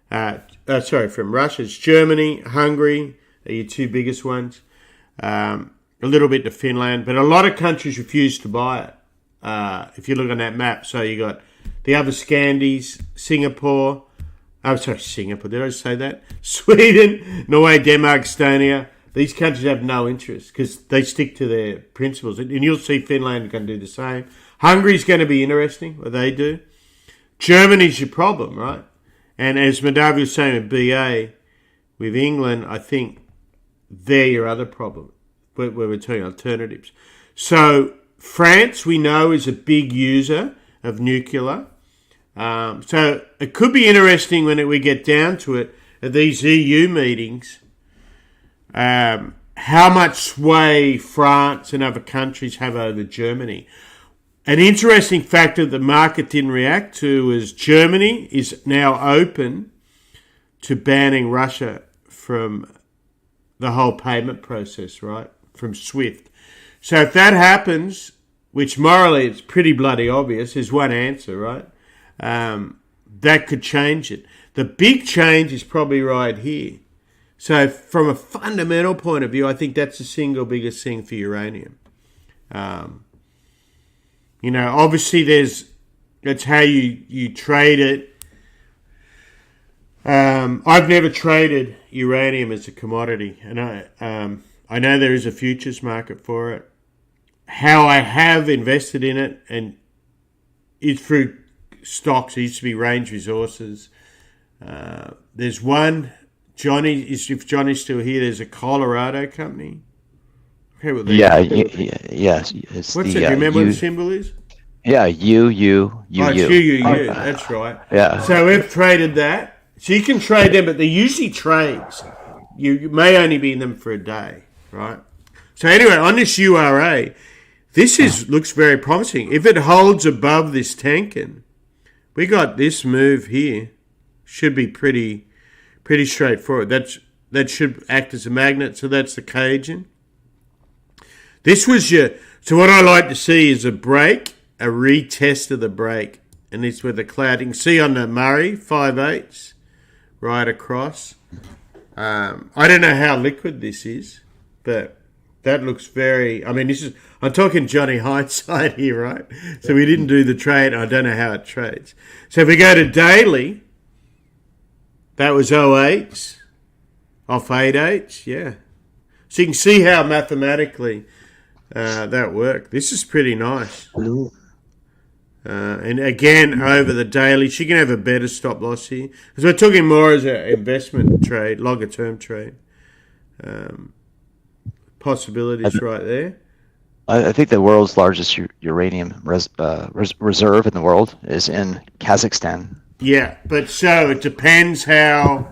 S1: From Russia. It's Germany, Hungary are your two biggest ones. A little bit to Finland, but a lot of countries refuse to buy it. If you look on that map, so you got the other Scandies, Singapore. Singapore. Did I say that? Sweden, Norway, Denmark, Estonia. These countries have no interest because they stick to their principles. And you'll see Finland going to do the same. Hungary's going to be interesting, what they do. Germany's your problem, right? And as Madavi was saying with BA, with England, I think they're your other problem, where we're talking alternatives. So France, we know, is a big user of nuclear. So it could be interesting when we get down to it, at these EU meetings, how much sway France and other countries have over Germany. An interesting factor the market didn't react to is Germany is now open to banning Russia from the whole payment process, right? From SWIFT. So if that happens, which morally it's pretty bloody obvious, is one answer, right? That could change it. The big change is probably right here. So from a fundamental point of view, I think that's the single biggest thing for uranium. Obviously that's how you trade it. I've never traded uranium as a commodity, and I know there is a futures market for it. How I have invested in it, and it's through stocks. It used to be Range Resources. There's one, if Johnny's still here, there's a Colorado company. Okay, well,
S3: yes. It's
S1: what's it? Do you remember what the symbol is?
S3: Yeah, UUUU.
S1: It's UUUU. That's right.
S3: Yeah.
S1: So we've traded that. So you can trade them, but they're usually trades. You may only be in them for a day, right? So anyway, on this URA, this looks very promising. If it holds above this Tenkan, we got this move here. Should be pretty straightforward. That should act as a magnet. So that's the Cajun. This was so what I like to see is a break, a retest of the break. And it's with the cloud. You can see on the Murray, 5/8 right across. I don't know how liquid this is, but that looks very... I'm talking Johnny hindsight here, right? So we didn't do the trade. I don't know how it trades. So if we go to daily, that was 0.8 off 8/8, yeah. So you can see how mathematically that worked. This is pretty nice. And again, over the daily, she can have a better stop loss here. Because we're talking more as an investment trade, longer term trade. Possibilities right there.
S3: I think the world's largest uranium reserve in the world is in Kazakhstan.
S1: Yeah, but so it depends how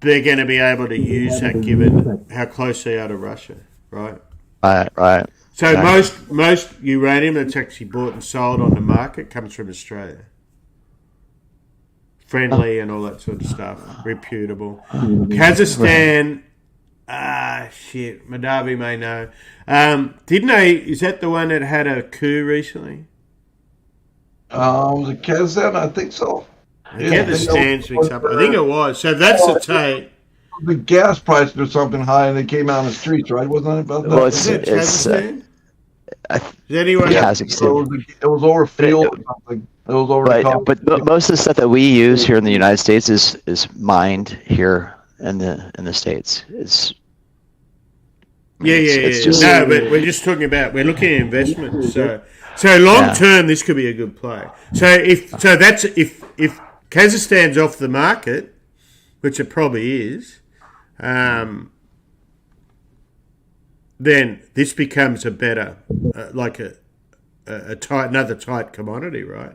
S1: they're going to be able to use that given how close they are to Russia, right?
S3: Right.
S1: So
S3: exactly.
S1: most uranium that's actually bought and sold on the market comes from Australia. Friendly and all that sort of stuff. Reputable. Kazakhstan, shit, Madavi may know. Didn't they, is that the one that had a coup recently?
S2: The Kazan, I think so.
S1: I get the stands mixed up. I think it was. So that's the tape.
S2: The gas price was something high, and they came out in the streets, right? Wasn't it about that?
S1: Well, is it Kazakhstan? Is anyone?
S3: Kazakhstan.
S2: It was over fuel or something. It was over.
S3: But most of the stuff that we use here in the United States is mined here in the States. It's just,
S1: no, but we're just talking about we're looking at investments. So long term, this could be a good play. So if Kazakhstan's off the market, which it probably is, then this becomes a better, like another tight commodity, right?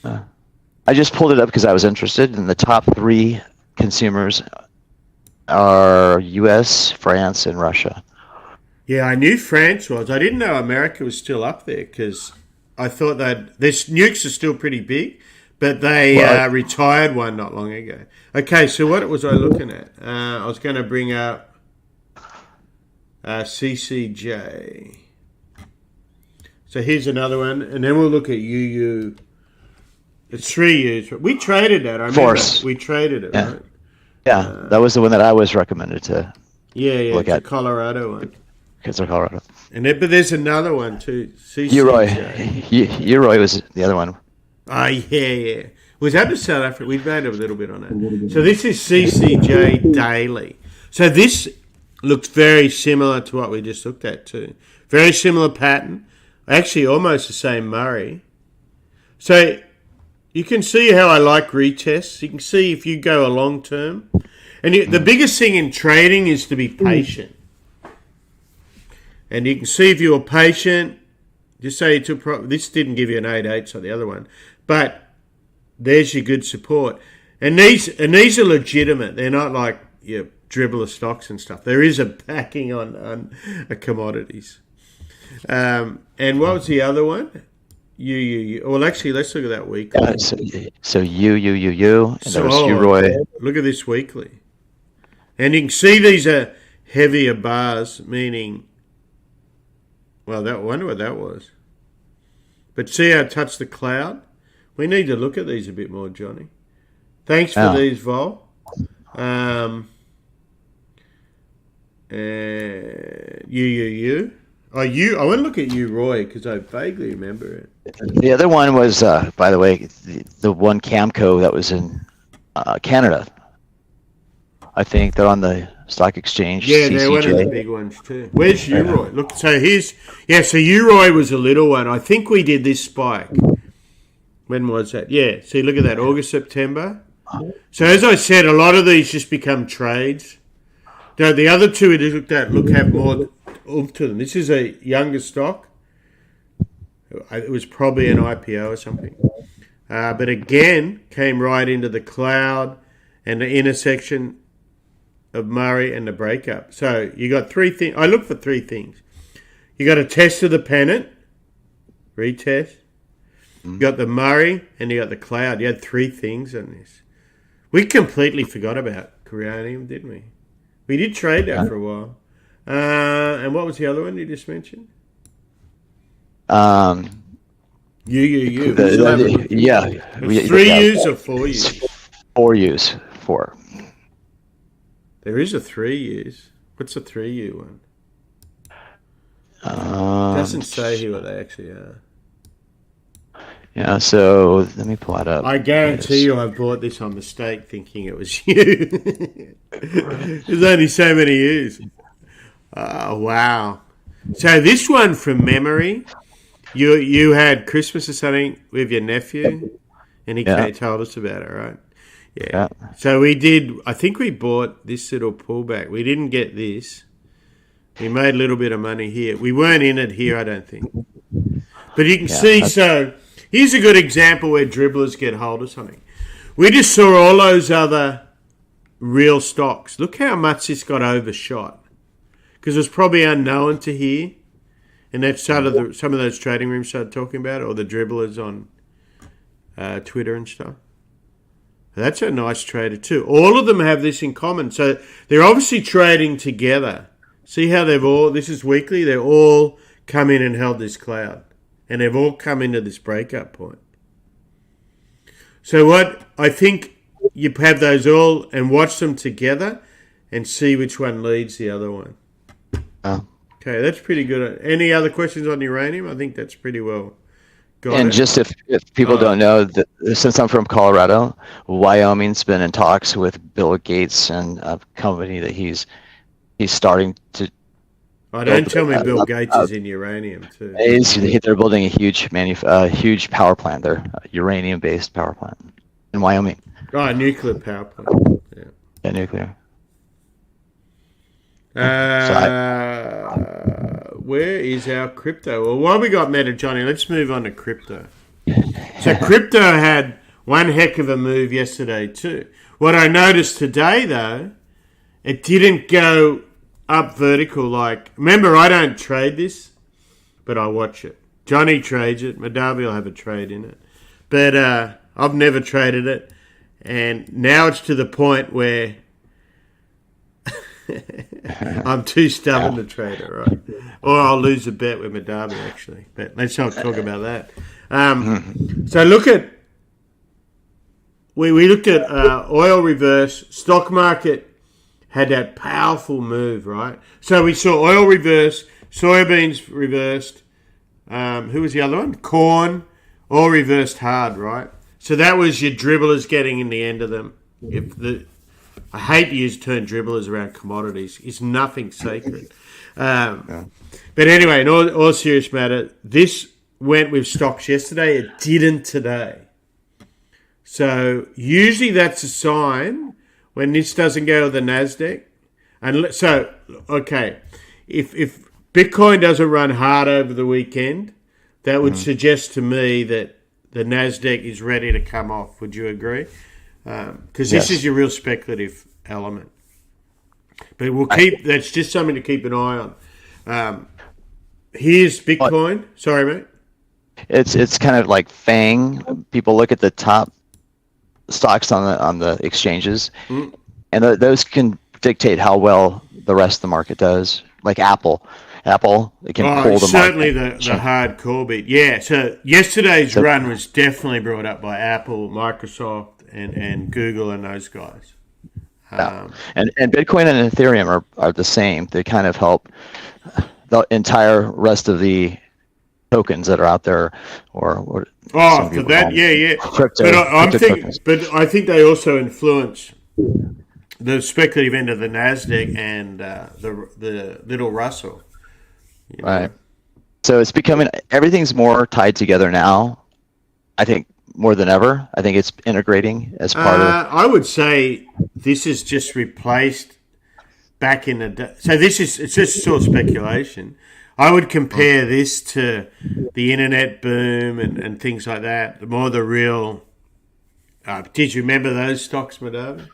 S3: I just pulled it up because I was interested, and the top 3 consumers are U.S., France, and Russia.
S1: Yeah, I knew France was. I didn't know America was still up there because I thought that their nukes are still pretty big, but they retired one not long ago. Okay, so what was I looking at? I was going to bring up CCJ. So here's another one, and then we'll look at UU. It's 3 years. We traded that. I remember
S3: Force.
S1: we traded it, right?
S3: Yeah, that was the one that I was recommended to look at.
S1: The Colorado one.
S3: Because they're Colorado.
S1: But there's another one too.
S3: UROY. UROY was the other one.
S1: Oh, yeah. Was that the South Africa? We made a little bit on it. So this is CCJ Daily. So this looks very similar to what we just looked at too. Very similar pattern. Actually, almost the same Murray. So you can see how I like retests. You can see if you go a long term. And the biggest thing in trading is to be patient. And you can see if you were patient, just say you took this didn't give you an 8/8 on the other one, but there's your good support. And these are legitimate. They're not like your dribbler stocks and stuff. There is a backing on commodities. And what was the other one? UUU. Well, actually, let's look at that weekly.
S3: So UUUU, and there was UROY.
S1: Look at this weekly. And you can see these are heavier bars, meaning... Well, I wonder what that was. But see how it touched the cloud? We need to look at these a bit more, Johnny. Thanks for these, Vol. UUU. I want to look at UROY because I vaguely remember it.
S3: The other one was, by the way, the one Camco that was in Canada. I think they're on the stock exchange.
S1: Yeah, they're one of the big ones too. Where's UROY? Look, so here's... Yeah, so UROY was a little one. I think we did this spike. When was that? Yeah, see, look at that, August, September. So as I said, a lot of these just become trades. Now, the other two we looked at have more oomph to them. This is a younger stock. It was probably an IPO or something. But again, came right into the cloud and the intersection of Murray and the breakup. So you got 3 things. I look for 3 things. You got a test of the pennant, retest. You got the Murray and you got the cloud. You had 3 things on this. We completely forgot about Uranium, didn't we? We did trade that for a while. And what was the other one you just mentioned? UUU.
S3: Yeah.
S1: It's 3 U's or 4 U's?
S3: 4 U's. 4.
S1: There is a 3 U's. What's a 3U one? It doesn't say here what they actually are.
S3: Yeah, so let me pull it up.
S1: I guarantee you I bought this on mistake thinking it was you. There's only so many U's. Oh, wow. So this one from memory, you had Christmas or something with your nephew, and he told us about it, right? Yeah. So we did, I think we bought this little pullback. We didn't get this. We made a little bit of money here. We weren't in it here, I don't think. But you can see, so here's a good example where dribblers get hold of something. We just saw all those other real stocks. Look how much this got overshot. Because it was probably unknown to hear. And that's some of those trading rooms started talking about it, or the dribblers on Twitter and stuff. That's a nice trader too. All of them have this in common. So they're obviously trading together. See how this is weekly, they're all come in and held this cloud. And they've all come into this breakup point. So what I think you have those all and watch them together and see which one leads the other one. Okay, that's pretty good. Any other questions on uranium? I think that's pretty well got
S3: And
S1: it.
S3: just if people don't know, that since I'm from Colorado, Wyoming's been in talks with Bill Gates and a company that he's starting to.
S1: Oh, don't tell me Bill Gates is in uranium too.
S3: They're building a huge power plant there, a uranium-based power plant in Wyoming.
S1: Oh, a nuclear power plant.
S3: Yeah, nuclear.
S1: Where is our crypto? Well, while we got Meta Johnny, let's move on to crypto. So crypto had one heck of a move yesterday too. What I noticed today though, it didn't go up vertical like. Remember, I don't trade this, but I watch it. Johnny trades it. Madavi will have a trade in it, but I've never traded it, and now it's to the point where I'm too stubborn to trade it, right? Or I'll lose a bet with Madavi, actually. But let's not talk about that. So we looked at oil reverse. Stock market had that powerful move, right? So we saw oil reverse, soya beans reversed. Who was the other one? Corn, all reversed hard, right? So that was your dribblers getting in the end of them. I hate to use the term dribblers around commodities. It's nothing sacred. But anyway, in all serious matter, this went with stocks yesterday. It didn't today. So usually that's a sign when this doesn't go to the NASDAQ. And so, okay, if Bitcoin doesn't run hard over the weekend, that would suggest to me that the NASDAQ is ready to come off. Would you agree? Because this is your real speculative element. But that's just something to keep an eye on. Here's Bitcoin. Sorry, mate.
S3: It's kind of like FANG. People look at the top stocks on the exchanges, and those can dictate how well the rest of the market does. Like Apple, it can pull the
S1: certainly
S3: market.
S1: the hard core beat. Yeah. So yesterday's run was definitely brought up by Apple, Microsoft, and Google and those guys.
S3: And Bitcoin and Ethereum are the same. They kind of help the entire rest of tokens that are out there, or
S1: for that, yeah.
S3: Crypto,
S1: but I think they also influence the speculative end of the NASDAQ and the little Russell.
S3: Right. So it's becoming, everything's more tied together now. I think more than ever. I think it's integrating as part of.
S1: I would say this is just replaced back in the day. So it's just sort of speculation. I would compare this to the internet boom and things like that. The real. Did you remember those stocks, Madavi?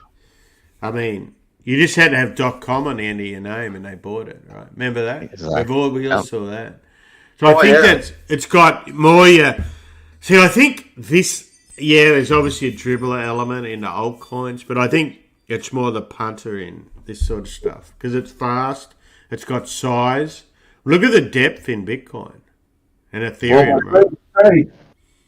S1: I mean, you just had to have .com on the end of your name and they bought it, right? Remember that?
S3: Exactly.
S1: We all saw that. So I think it's got more. See, I think this. Yeah, there's obviously a dribbler element in the altcoins, but I think it's more the punter in this sort of stuff because it's fast. It's got size. Look at the depth in Bitcoin and Ethereum.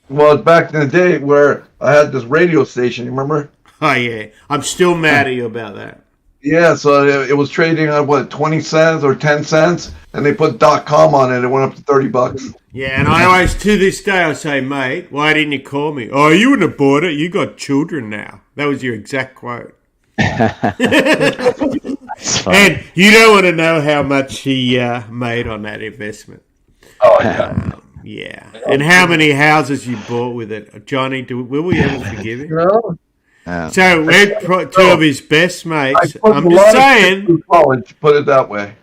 S2: Well, back in the day where I had this radio station, you remember?
S1: Oh, yeah. I'm still mad at you about that.
S2: Yeah, so it was trading at 20 cents or 10 cents, and they put .com on it. It went up to $30.
S1: Yeah, and I always, to this day, I say, mate, why didn't you call me? Oh, you wouldn't have bought it. You got children now. That was your exact quote. And you don't want to know how much he made on that investment.
S2: Oh, yeah.
S1: Yeah. And how many houses you bought with it. Johnny, will we ever forgive him?
S2: No.
S1: So we're two of his best mates. I'm just saying.
S2: College, put it that way.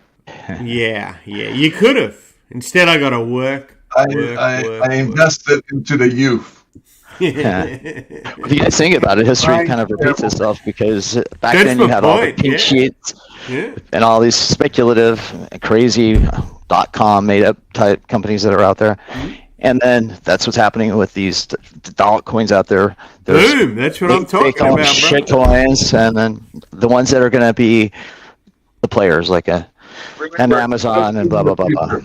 S1: Yeah. You could have. Instead, I got to work.
S2: I invested into the youth.
S3: If you guys think about it, history kind of repeats itself, because back
S1: That's
S3: then you
S1: my
S3: had all the
S1: point,
S3: pink
S1: yeah.
S3: sheets
S1: Yeah.
S3: and all these speculative, crazy .com made up type companies that are out there.
S1: Mm-hmm.
S3: And then that's what's happening with these dollar coins out there. There's
S1: Boom. That's what I'm talking
S3: they call them
S1: about, bro.
S3: shit coins, and then the ones that are going to be the players, like an Amazon and blah, blah, blah, blah.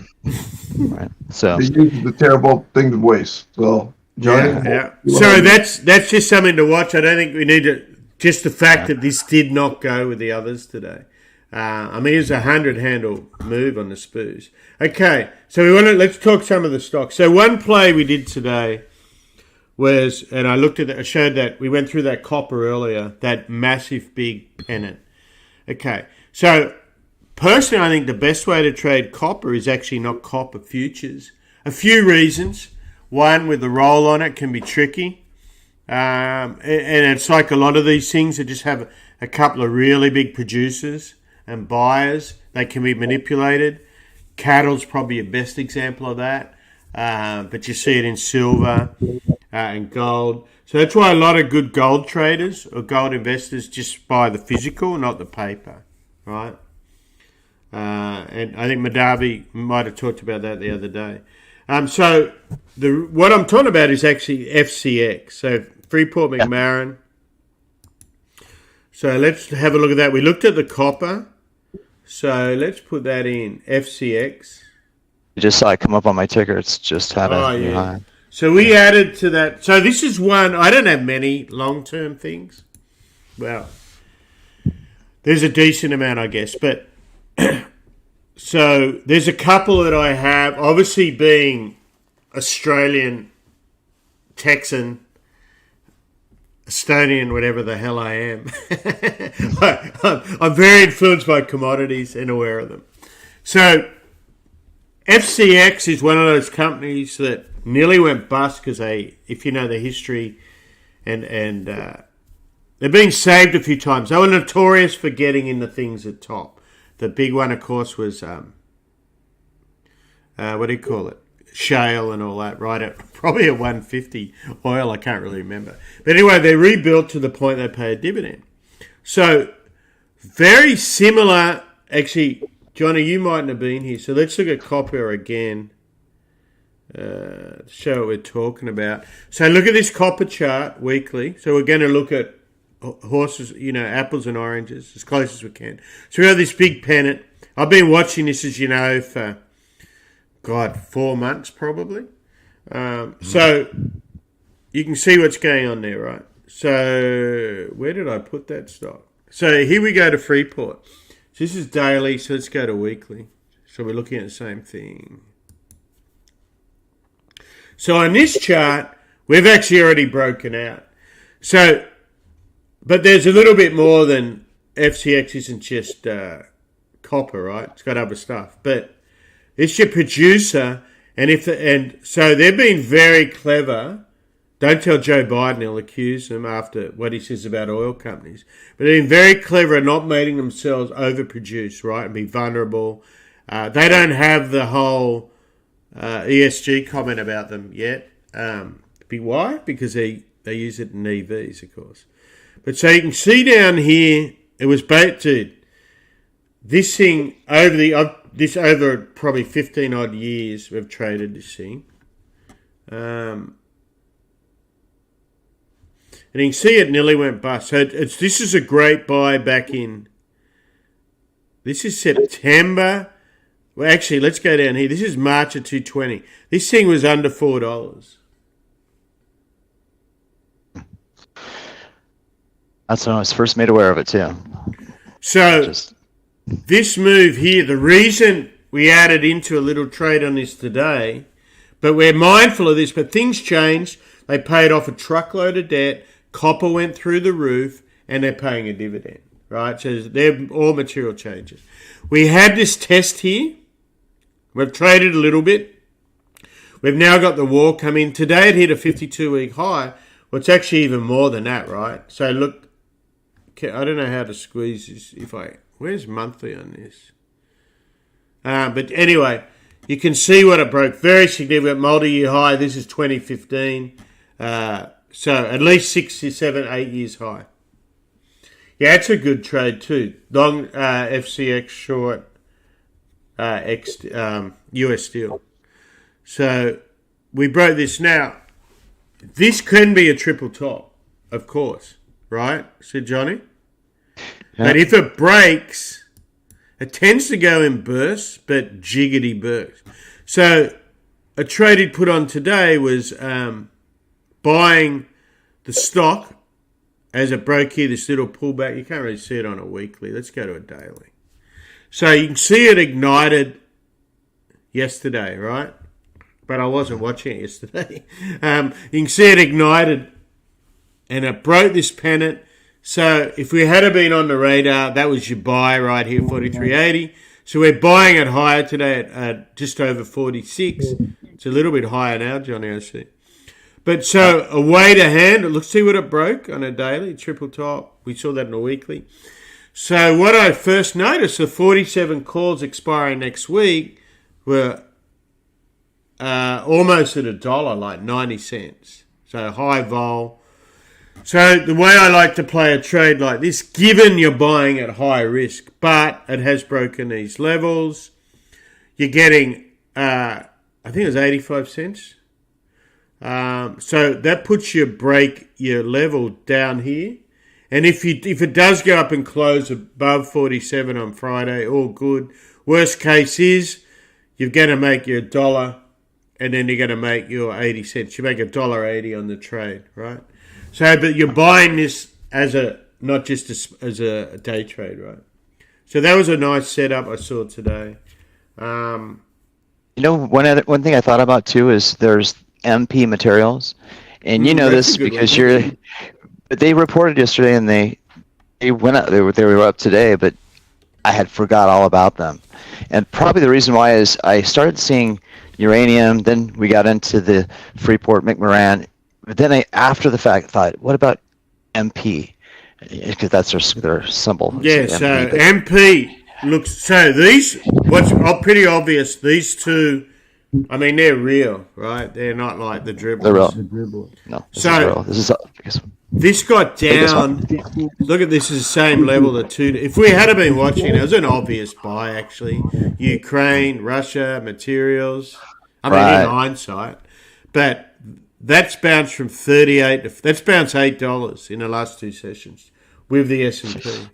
S3: Right. So
S2: The youth is a terrible thing to waste. So, Johnny,
S1: Yeah. So that's just something to watch. I don't think we need to. Just the fact that this did not go with the others today. I mean, it was a 100-handle move on the spoos. Okay, so let's talk some of the stocks. So one play we did today was, and I showed that we went through that copper earlier, that massive big pennant. Okay, so personally, I think the best way to trade copper is actually not copper futures. A few reasons. One, with the roll on it can be tricky. And it's like a lot of these things that just have a couple of really big producers and buyers. They can be manipulated. Cattle's probably a best example of that. But you see it in silver and gold. So that's why a lot of good gold traders or gold investors just buy the physical, not the paper, right? And I think Madavi might have talked about that the other day. So what I'm talking about is actually FCX. So Freeport McMoran. So let's have a look at that. We looked at the copper. So let's put that in FCX.
S3: I just saw it come up on my ticker. It's just had a
S1: So we added to that. So this is one. I don't have many long-term things. Well, there's a decent amount, I guess. But so there's a couple that I have. Obviously, being Australian, Texan, Estonian, whatever the hell I am, I'm very influenced by commodities and aware of them. So FCX is one of those companies that nearly went bust because if you know the history, and they've been saved a few times. They were notorious for getting in the things at top. The big one, of course, was what do you call it? Shale and all that, right at probably at 150 oil. I can't really remember. But anyway, they rebuilt to the point they pay a dividend. So very similar, actually. Johnny, you mightn't have been here. So let's look at copper again. Show what we're talking about. So look at this copper chart weekly. So we're going to look at horses, apples and oranges as close as we can. So we have this big pennant. I've been watching this, as you know, for 4 months probably. So you can see what's going on there, right? So where did I put that stock? So here we go to Freeport. So this is daily, so let's go to weekly. So we're looking at the same thing. So on this chart, we've actually already broken out. So, but there's a little bit more than FCX isn't just copper, right? It's got other stuff. But it's your producer, and so they've been very clever. Don't tell Joe Biden, he'll accuse them after what he says about oil companies. But they've been very clever at not making themselves overproduce, right, and be vulnerable. They don't have the whole ESG comment about them yet. Why? Because they use it in EVs, of course. But so you can see down here, it was dude, this thing over probably 15 odd years we've traded this thing. And you can see it nearly went bust. So this is a great buy back in. This is September. Well, actually, let's go down here. This is March of 2020. This thing was under $4.
S3: That's when I was first made aware of it too.
S1: So this move here, the reason we added into a little trade on this today, but we're mindful of this, but things changed. They paid off a truckload of debt. Copper went through the roof, and they're paying a dividend, right? So they're all material changes. We had this test here. We've traded a little bit. We've now got the war come in. Today it hit a 52-week high. Well, it's actually even more than that, right? So look, I don't know how to squeeze this. Where's monthly on this? But anyway, you can see what it broke. Very significant multi-year high. This is 2015. So at least 6 to 7, 8 years high. Yeah, it's a good trade too. Long FCX short US steel. So we broke this now. This can be a triple top, of course, right? Said Johnny. Yeah. But if it breaks, it tends to go in bursts, but jiggity bursts. So a trade he'd put on today was buying the stock as it broke here, this little pullback. You can't really see it on a weekly. Let's go to a daily. So you can see it ignited yesterday, right? But I wasn't watching it yesterday. You can see it ignited and it broke this pennant. So if we had been on the radar, that was your buy right here, 43.80. So we're buying it higher today at just over 46. It's a little bit higher now, Johnny, I see. But so a way to handle, let's see what it broke on a daily, triple top. We saw that in a weekly. So what I first noticed, the 47 calls expiring next week were almost at $1, like 90 cents. So high vol. So the way I like to play a trade like this, given you're buying at high risk, but it has broken these levels, you're getting, I think it was 85 cents. So that puts your level down here. And if it does go up and close above 47 on Friday, all good. Worst case is you're going to make your $1 and then you're going to make your 80 cents. You make $1.80 on the trade, right? So, but you're buying this as not just as a day trade, right? So that was a nice setup I saw today.
S3: One thing I thought about too is there's MP Materials, and you know this because but they reported yesterday and they went up. They were up today, but I had forgot all about them. And probably the reason why is I started seeing uranium, then we got into the Freeport McMoran. But then I, after the fact, thought, what about MP? Because that's their symbol.
S1: Yeah, so MP looks... So these, what's pretty obvious, these two, I mean, they're real, right? They're not like the dribbles.
S3: They're real. No, this is real.
S1: This got down. Look at this, is the same level. If we had been watching, it was an obvious buy, actually. Ukraine, Russia, materials. I mean, in hindsight. But... that's bounced from 38 to... That's bounced $8 in the last two sessions with the S&P.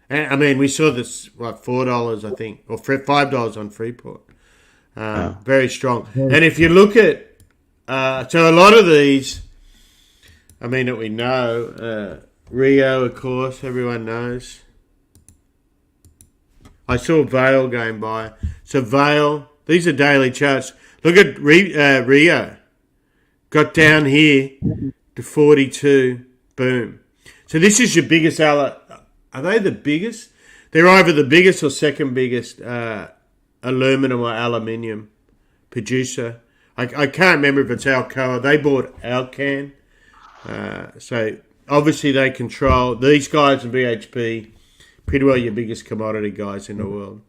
S1: And, I mean, we saw this, $4, I think, or $5 on Freeport. Very strong. And if you look at... so a lot of these, I mean, that we know, Rio, of course, everyone knows. I saw Vail going by. So Vail, these are daily charts. Look at Rio. Got down here to 42. Boom. So this is your biggest Are they the biggest? They're either the biggest or second biggest aluminum or aluminium producer. I can't remember if it's Alcoa. They bought Alcan. So obviously they control these guys and BHP, pretty well your biggest commodity guys in the world.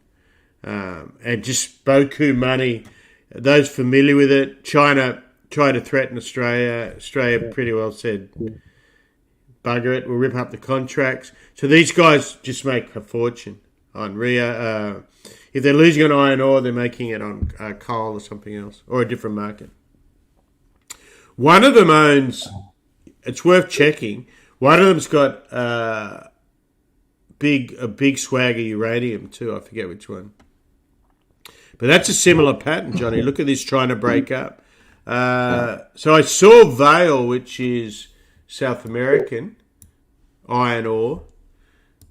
S1: And just boku money. Those familiar with it, China tried to threaten Australia. Australia pretty well said, bugger it, we'll rip up the contracts. So these guys just make a fortune on Rio. If they're losing on iron ore, they're making it on coal or something else, or a different market. One of them owns, it's worth checking, one of them's got a big swag of uranium too, I forget which one. But that's a similar pattern, Johnny. Look at this trying to break up. So I saw Vail, which is South American iron ore,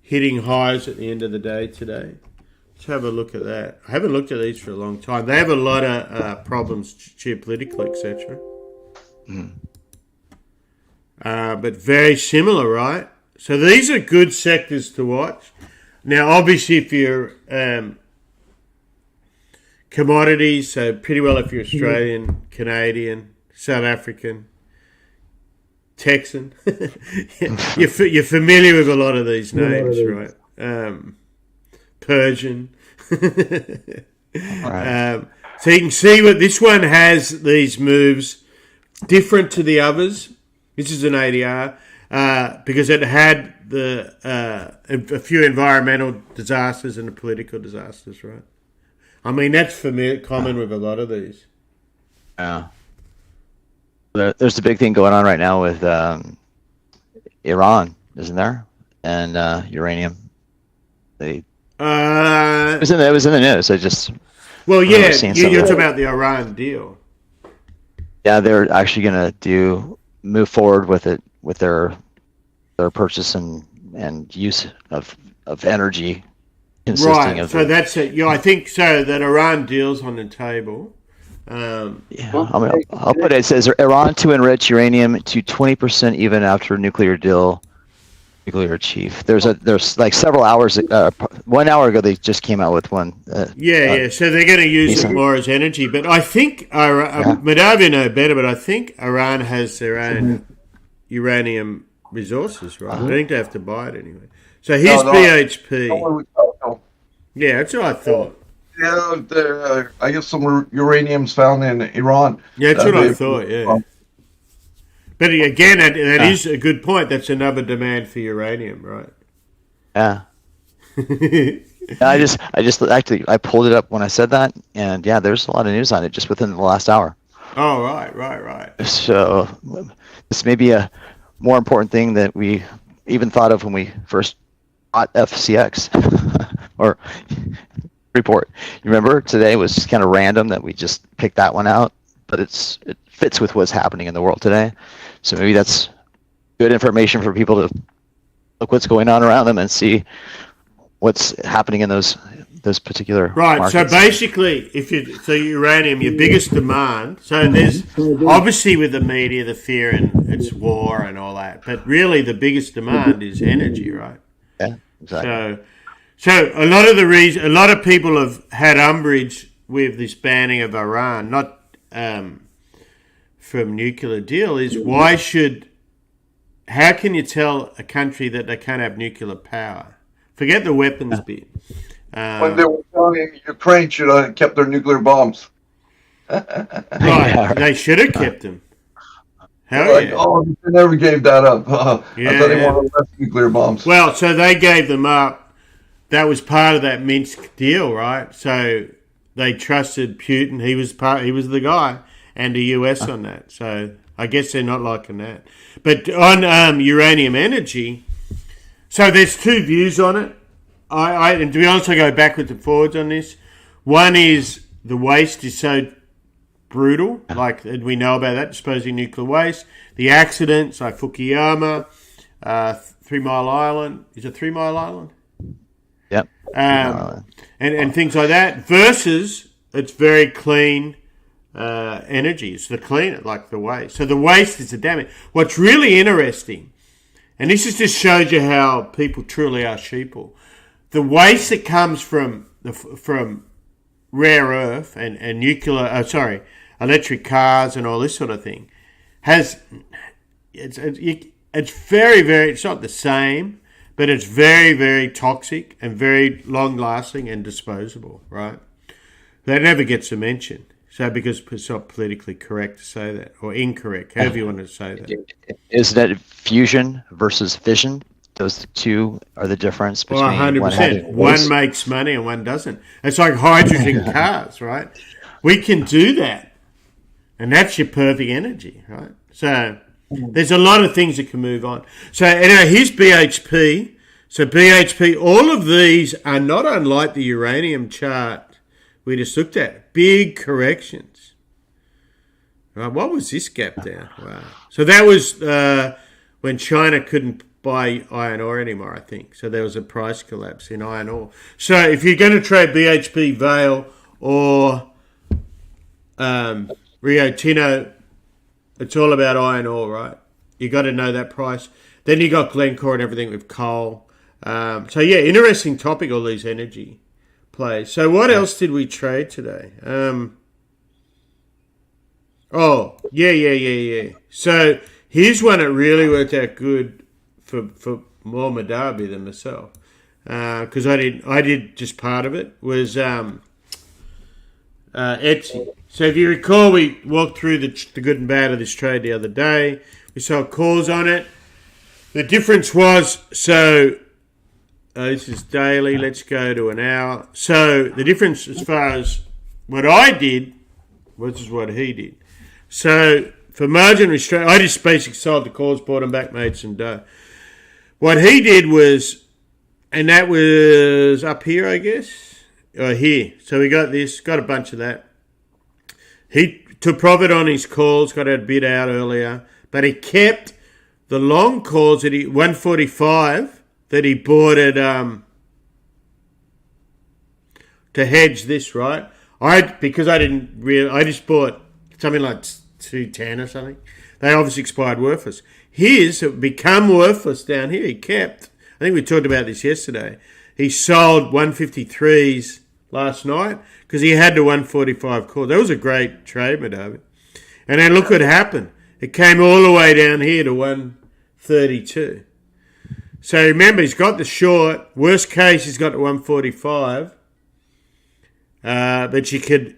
S1: hitting highs at the end of the day today. Let's have a look at that. I haven't looked at these for a long time. They have a lot of problems geopolitically, etc. But very similar, right? So these are good sectors to watch. Now, obviously, if you're commodities, so pretty well if you're Australian, Canadian, South African, Texan, you're familiar with a lot of these names, right? Persian.
S3: Right.
S1: So you can see what this one has, these moves different to the others. This is an ADR because it had a few environmental disasters and the political disasters, right? I mean, that's common with a lot of these.
S3: Yeah. There's a big thing going on right now with Iran, isn't there? And uranium. It was in the news.
S1: Well, yeah, you're talking about the Iran deal.
S3: Yeah, they're actually going to move forward with it, with their purchase and use of energy consisting
S1: Right.
S3: of.
S1: So that's it. Yeah, I think so. That Iran deal's on the table.
S3: I'll put it. It says Iran to enrich uranium to 20% even after nuclear chief. There's like several hours. 1 hour ago, they just came out with one.
S1: Yeah. So they're going to use it more as energy. But I think Madavi know better. But I think Iran has their own uranium resources, right? I think they have to buy it anyway. So here's BHP. Yeah, that's what I thought.
S2: Yeah, I guess some uranium's found in Iran.
S1: Yeah, that's what I thought, yeah. But again, that is a good point. That's another demand for uranium, right?
S3: Yeah. I just actually I pulled it up when I said that, and yeah, there's a lot of news on it just within the last hour.
S1: Oh, right.
S3: So this may be a more important thing that we even thought of when we first bought FCX or report. You remember today was kind of random that we just picked that one out, but it fits with what's happening in the world today. So maybe that's good information for people to look what's going on around them and see what's happening in those particular markets.
S1: So basically, uranium, your biggest demand. So there's obviously with the media, the fear and it's war and all that, but really the biggest demand is energy, right?
S3: Yeah, exactly.
S1: So a lot of people have had umbrage with this banning of Iran, not from nuclear deal. Is how can you tell a country that they can't have nuclear power? Forget the weapons bit.
S2: When they were telling Ukraine should have kept their nuclear bombs.
S1: Right, they should have kept them.
S2: Oh, they never gave that up. I thought they wanted less nuclear bombs.
S1: Well, so they gave them up. That was part of that Minsk deal, right? So they trusted Putin. He was the guy, and the US on that. So I guess they're not liking that. But on uranium energy, so there's two views on it. And to be honest, I go backwards and forwards on this. One is the waste is so brutal, like we know about that, disposing nuclear waste. The accidents, like Fukushima, 3 Mile Island. Is it 3 Mile Island?
S3: Yep.
S1: And things like that. Versus, it's very clean energy. It's the cleaner, like the waste. So the waste is the damage. What's really interesting, and this just shows you how people truly are sheeple. The waste that comes from rare earth and nuclear, electric cars and all this sort of thing, it's very, very. It's not the same, but it's very, very toxic and very long lasting and disposable. Right? That never gets a mention. So because it's not politically correct to say that, or incorrect, however you want to say that.
S3: Is that fusion versus fission? Those two are the difference between
S1: 100%. One makes money and one doesn't. It's like hydrogen cars, right? We can do that. And that's your perfect energy, right? So there's a lot of things that can move on. So anyway, here's BHP. So BHP, all of these are not unlike the uranium chart we just looked at. Big corrections. Right, what was this gap down? Wow. So that was when China couldn't buy iron ore anymore, I think. So there was a price collapse in iron ore. So if you're going to trade BHP, Vale, or Rio Tinto, it's all about iron ore, right? You got to know that price. Then you got Glencore and everything with coal. So yeah, interesting topic, all these energy plays. So what else did we trade today? Yeah. So here's one that really worked out good for more Madabi than myself, because I did just part of it. Was Etsy. So if you recall, we walked through the good and bad of this trade the other day. We saw calls on it. The difference was, this is daily. Let's go to an hour. So the difference as far as what I did versus what he did. So for margin restraint, I just basically sold the calls, bought them back, made some dough. What he did was, and that was up here, I guess, or here. So we got this, got a bunch of that. He took profit on his calls, got a bid out earlier, but he kept the long calls at 145 that he bought at to hedge this, right? Because I just bought something like 210 or something. They obviously expired worthless. His have become worthless down here. He kept. I think we talked about this yesterday. He sold 153s last night because he had the 145 call. That was a great trade, Madavi. And then look what happened. It came all the way down here to 132. So remember, he's got the short. Worst case, he's got the 145. But you could...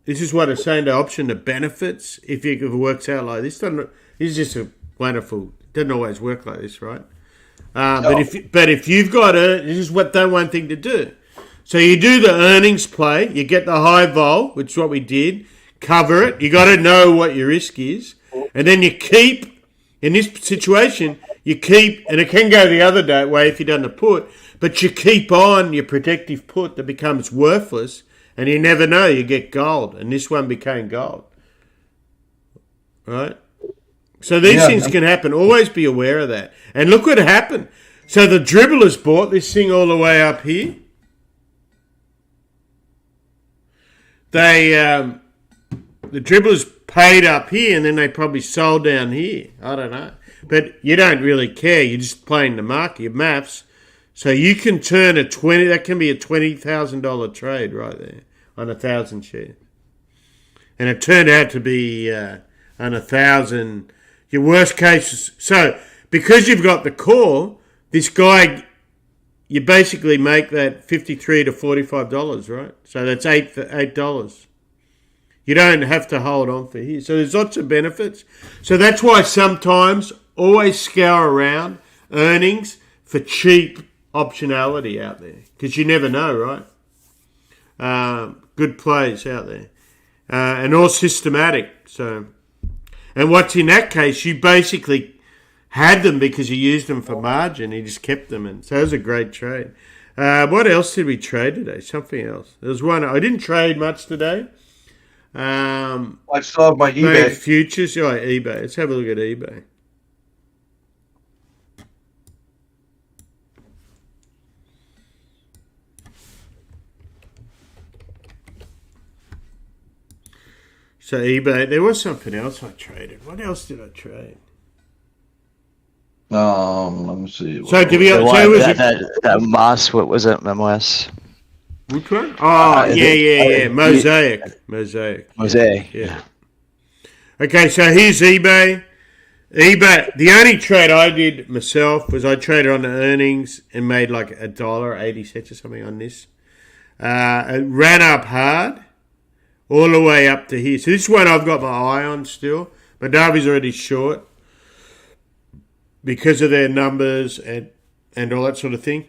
S1: This is what I'm saying, the option, the benefits, if it works out like this. This is just a wonderful... It doesn't always work like this, right? No. But if you've got this is what they one thing to do. So you do the earnings play, you get the high vol, which is what we did, cover it. You got to know what your risk is, and then you keep. In this situation, you keep, and it can go the other way if you don't put, but you keep on your protective put that becomes worthless, and you never know, you get gold, and this one became gold, right? So these things can happen. Always be aware of that. And look what happened. So the dribblers bought this thing all the way up here. The dribblers paid up here, and then they probably sold down here. I don't know. But you don't really care. You're just playing the market, your maths. So you can turn that can be a $20,000 trade right there on 1,000 shares. And it turned out to be on 1,000. Your worst case is, so because you've got the call, this guy, you basically make that $53 to $45, right? So that's $8. You don't have to hold on for here. So there's lots of benefits. So that's why sometimes always scour around earnings for cheap optionality out there, because you never know, right? Good plays out there, and all systematic. So, and what's in that case, you basically had them because you used them for margin. You just kept them, and so it was a great trade. What else did we trade today? Something else. There was one. I didn't trade much today.
S2: I saw my eBay
S1: futures. Oh, eBay. Let's have a look at eBay. So eBay, there was something else I traded. What else did I trade?
S2: Let me see.
S1: So give you
S3: that MOS, what was it? MOS?
S1: Which one? Oh, yeah. Mosaic. Yeah. Okay, so here's eBay. eBay, the only trade I did myself was I traded on the earnings and made like $1.80 or something on this. It ran up hard all the way up to here. So this one I've got my eye on still. But Darby's already short because of their numbers and all that sort of thing.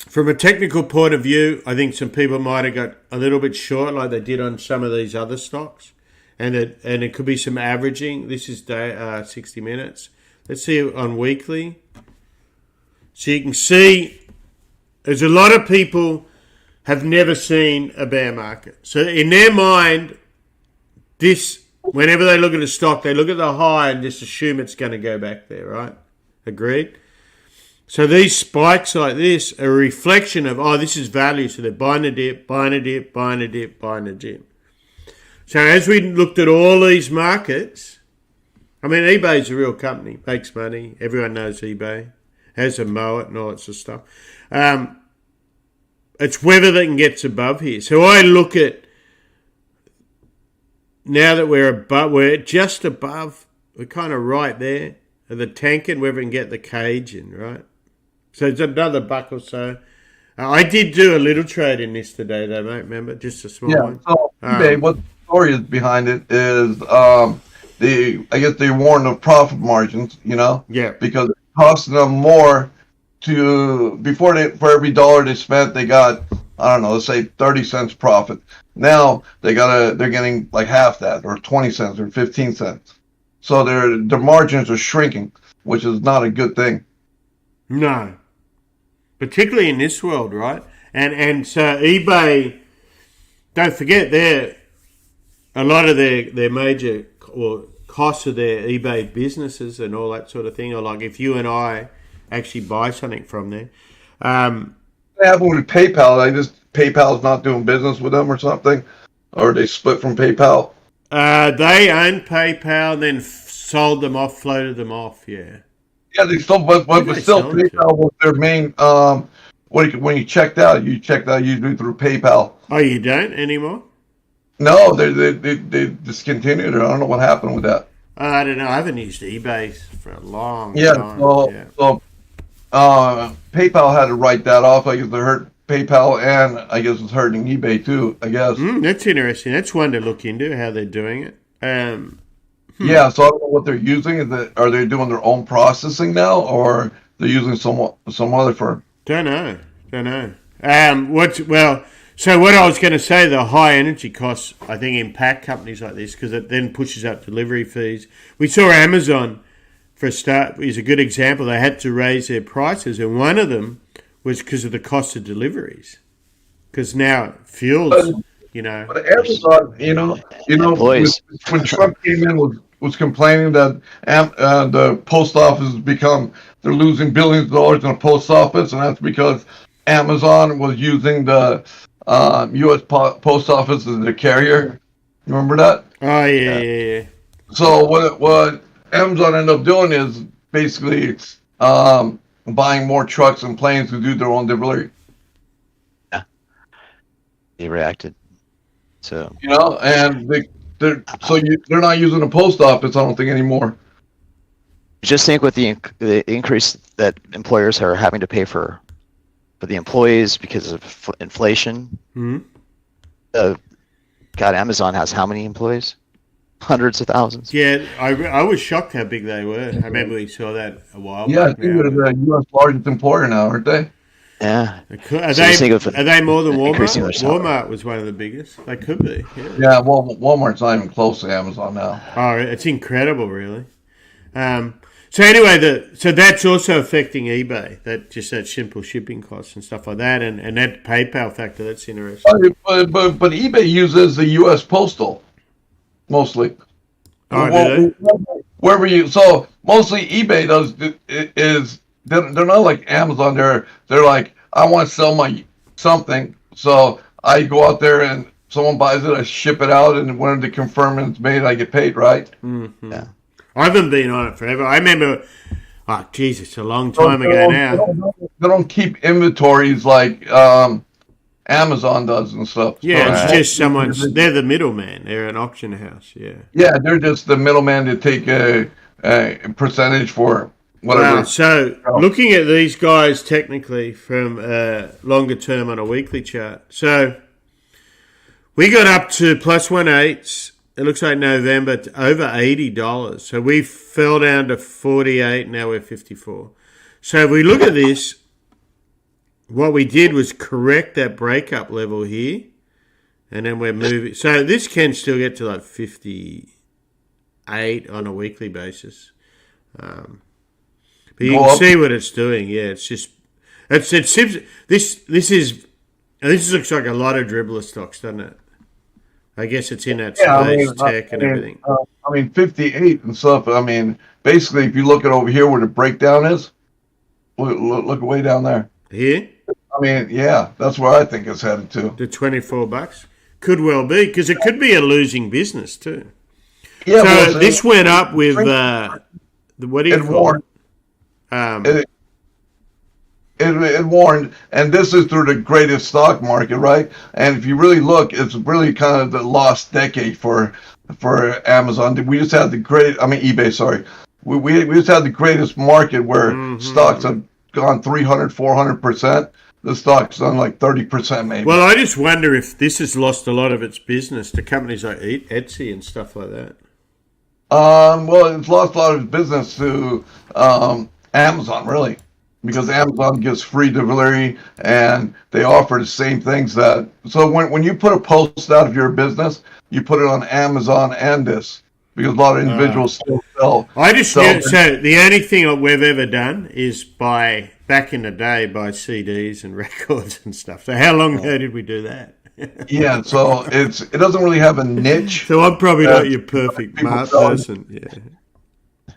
S1: From a technical point of view, I think some people might have got a little bit short like they did on some of these other stocks. And it could be some averaging. This is 60 minutes. Let's see it on weekly. So you can see there's a lot of people have never seen a bear market. So in their mind, whenever they look at a stock, they look at the high and just assume it's going to go back there, right? Agreed? So these spikes like this are a reflection of, this is value. So they're buying a dip, buying a dip, buying a dip, buying a dip. So as we looked at all these markets, I mean, eBay's a real company, makes money. Everyone knows eBay, has a moat and all that sort of stuff. It's whether they can get above here. So I look at, now that we're just above, we're kind of right there, at the tank and whether we can get the cage in, right? So it's another buck or so. I did do a little trade in this today, though, mate. Remember, just a small one.
S2: So eBay, what the story is behind it is I guess they warn of profit margins,
S1: Yeah.
S2: because it costs them more for every dollar they spent, they got, I don't know, let's say 30 cents profit. Now they're getting like half that, or 20 cents or 15 cents. So their margins are shrinking, which is not a good thing.
S1: No. Particularly in this world, right? And so eBay, don't forget, a lot of their major costs of their eBay businesses and all that sort of thing, or like if you and I actually buy something from there.
S2: What happened with PayPal? PayPal's not doing business with them or something, or they split from PayPal.
S1: They owned PayPal and then sold them off, floated them off. Yeah.
S2: Yeah, they still, but still, PayPal was their main. When you checked out usually through PayPal.
S1: Oh, you don't anymore?
S2: No, they discontinued it. I don't know what happened with that.
S1: I don't know. I haven't used eBay for a long
S2: Yeah,
S1: time.
S2: so PayPal had to write that off. I guess they hurt PayPal, and I guess it's hurting eBay too. I guess.
S1: That's interesting. That's one to look into how they're doing it.
S2: Yeah, so I don't know what they're using. Are they doing their own processing now, or they're using some other firm?
S1: Don't know. So what I was going to say, the high energy costs, I think, impact companies like this because it then pushes up delivery fees. We saw Amazon, for a start, is a good example. They had to raise their prices, and one of them was because of the cost of deliveries. Because now fuels,
S2: But Amazon, when Trump came in, was complaining that the post office they're losing billions of dollars in the post office, and that's because Amazon was using the U.S. post office as their carrier. Remember that?
S1: Oh yeah.
S2: So what Amazon ended up doing is basically buying more trucks and planes to do their own delivery.
S3: Yeah, they reacted. So
S2: and they're not using the post office, I don't think, anymore.
S3: Just think with the increase that employers are having to pay for the employees because of inflation. God, Amazon has how many employees? Hundreds of thousands.
S1: Yeah, I was shocked how big they were. I remember we saw that a while back.
S2: Yeah, I think they're the U.S. largest employer now, aren't they?
S3: Yeah.
S1: Are they more than Walmart? Walmart was one of the biggest. They could be.
S2: Yeah, well, Walmart's not even close to Amazon now.
S1: Oh, it's incredible, really. So anyway, so that's also affecting eBay. That simple shipping costs and stuff like that, and that PayPal factor. That's interesting.
S2: But eBay uses the U.S. Postal mostly.
S1: Oh,
S2: so mostly eBay they're not like Amazon. They're like, I want to sell my something, so I go out there and someone buys it, I ship it out, and when they confirm it's made, I get paid, right?
S1: Mm-hmm. Yeah. I haven't been on it forever. I remember, it's a long time ago now.
S2: They don't keep inventories like Amazon does and stuff.
S1: Yeah, it's just they're the middleman. They're an auction house, yeah.
S2: Yeah, they're just the middleman to take a percentage for whatever.
S1: Wow, so looking at these guys technically from longer term on a weekly chart. So we got up to plus 1/8. It looks like November to over $80. So we fell down to 48. Now we're 54. So if we look at this, what we did was correct that breakup level here, and then we're moving. So this can still get to like 58 on a weekly basis. But you can see what it's doing. Yeah, it's just this looks like a lot of dribbler stocks, doesn't it? I guess it's in that space, tech and everything.
S2: 58 and stuff. Basically, if you look at over here where the breakdown is, look way down there.
S1: Here?
S2: Yeah, that's where I think it's headed to.
S1: The $24 could well be, because it could be a losing business too.
S2: Yeah.
S1: So this went up with what do you call it?
S2: It warned, and this is through the greatest stock market, right? And if you really look, it's really kind of the lost decade for Amazon. We just had eBay, sorry. We just had the greatest market where stocks have gone 300, 400%. the stock's on like 30% maybe.
S1: Well, I just wonder if this has lost a lot of its business to companies like Etsy and stuff like that.
S2: Well, it's lost a lot of its business to Amazon, really, because Amazon gives free delivery and they offer the same things that. So when you put a post out of your business, you put it on Amazon and this, because a lot of individuals still sell.
S1: I just knew, so the only thing we've ever done is back in the day, buy CDs and records and stuff. So how long ago did we do that?
S2: Yeah, so it doesn't really have a niche.
S1: So I'm probably not your perfect person. Yeah.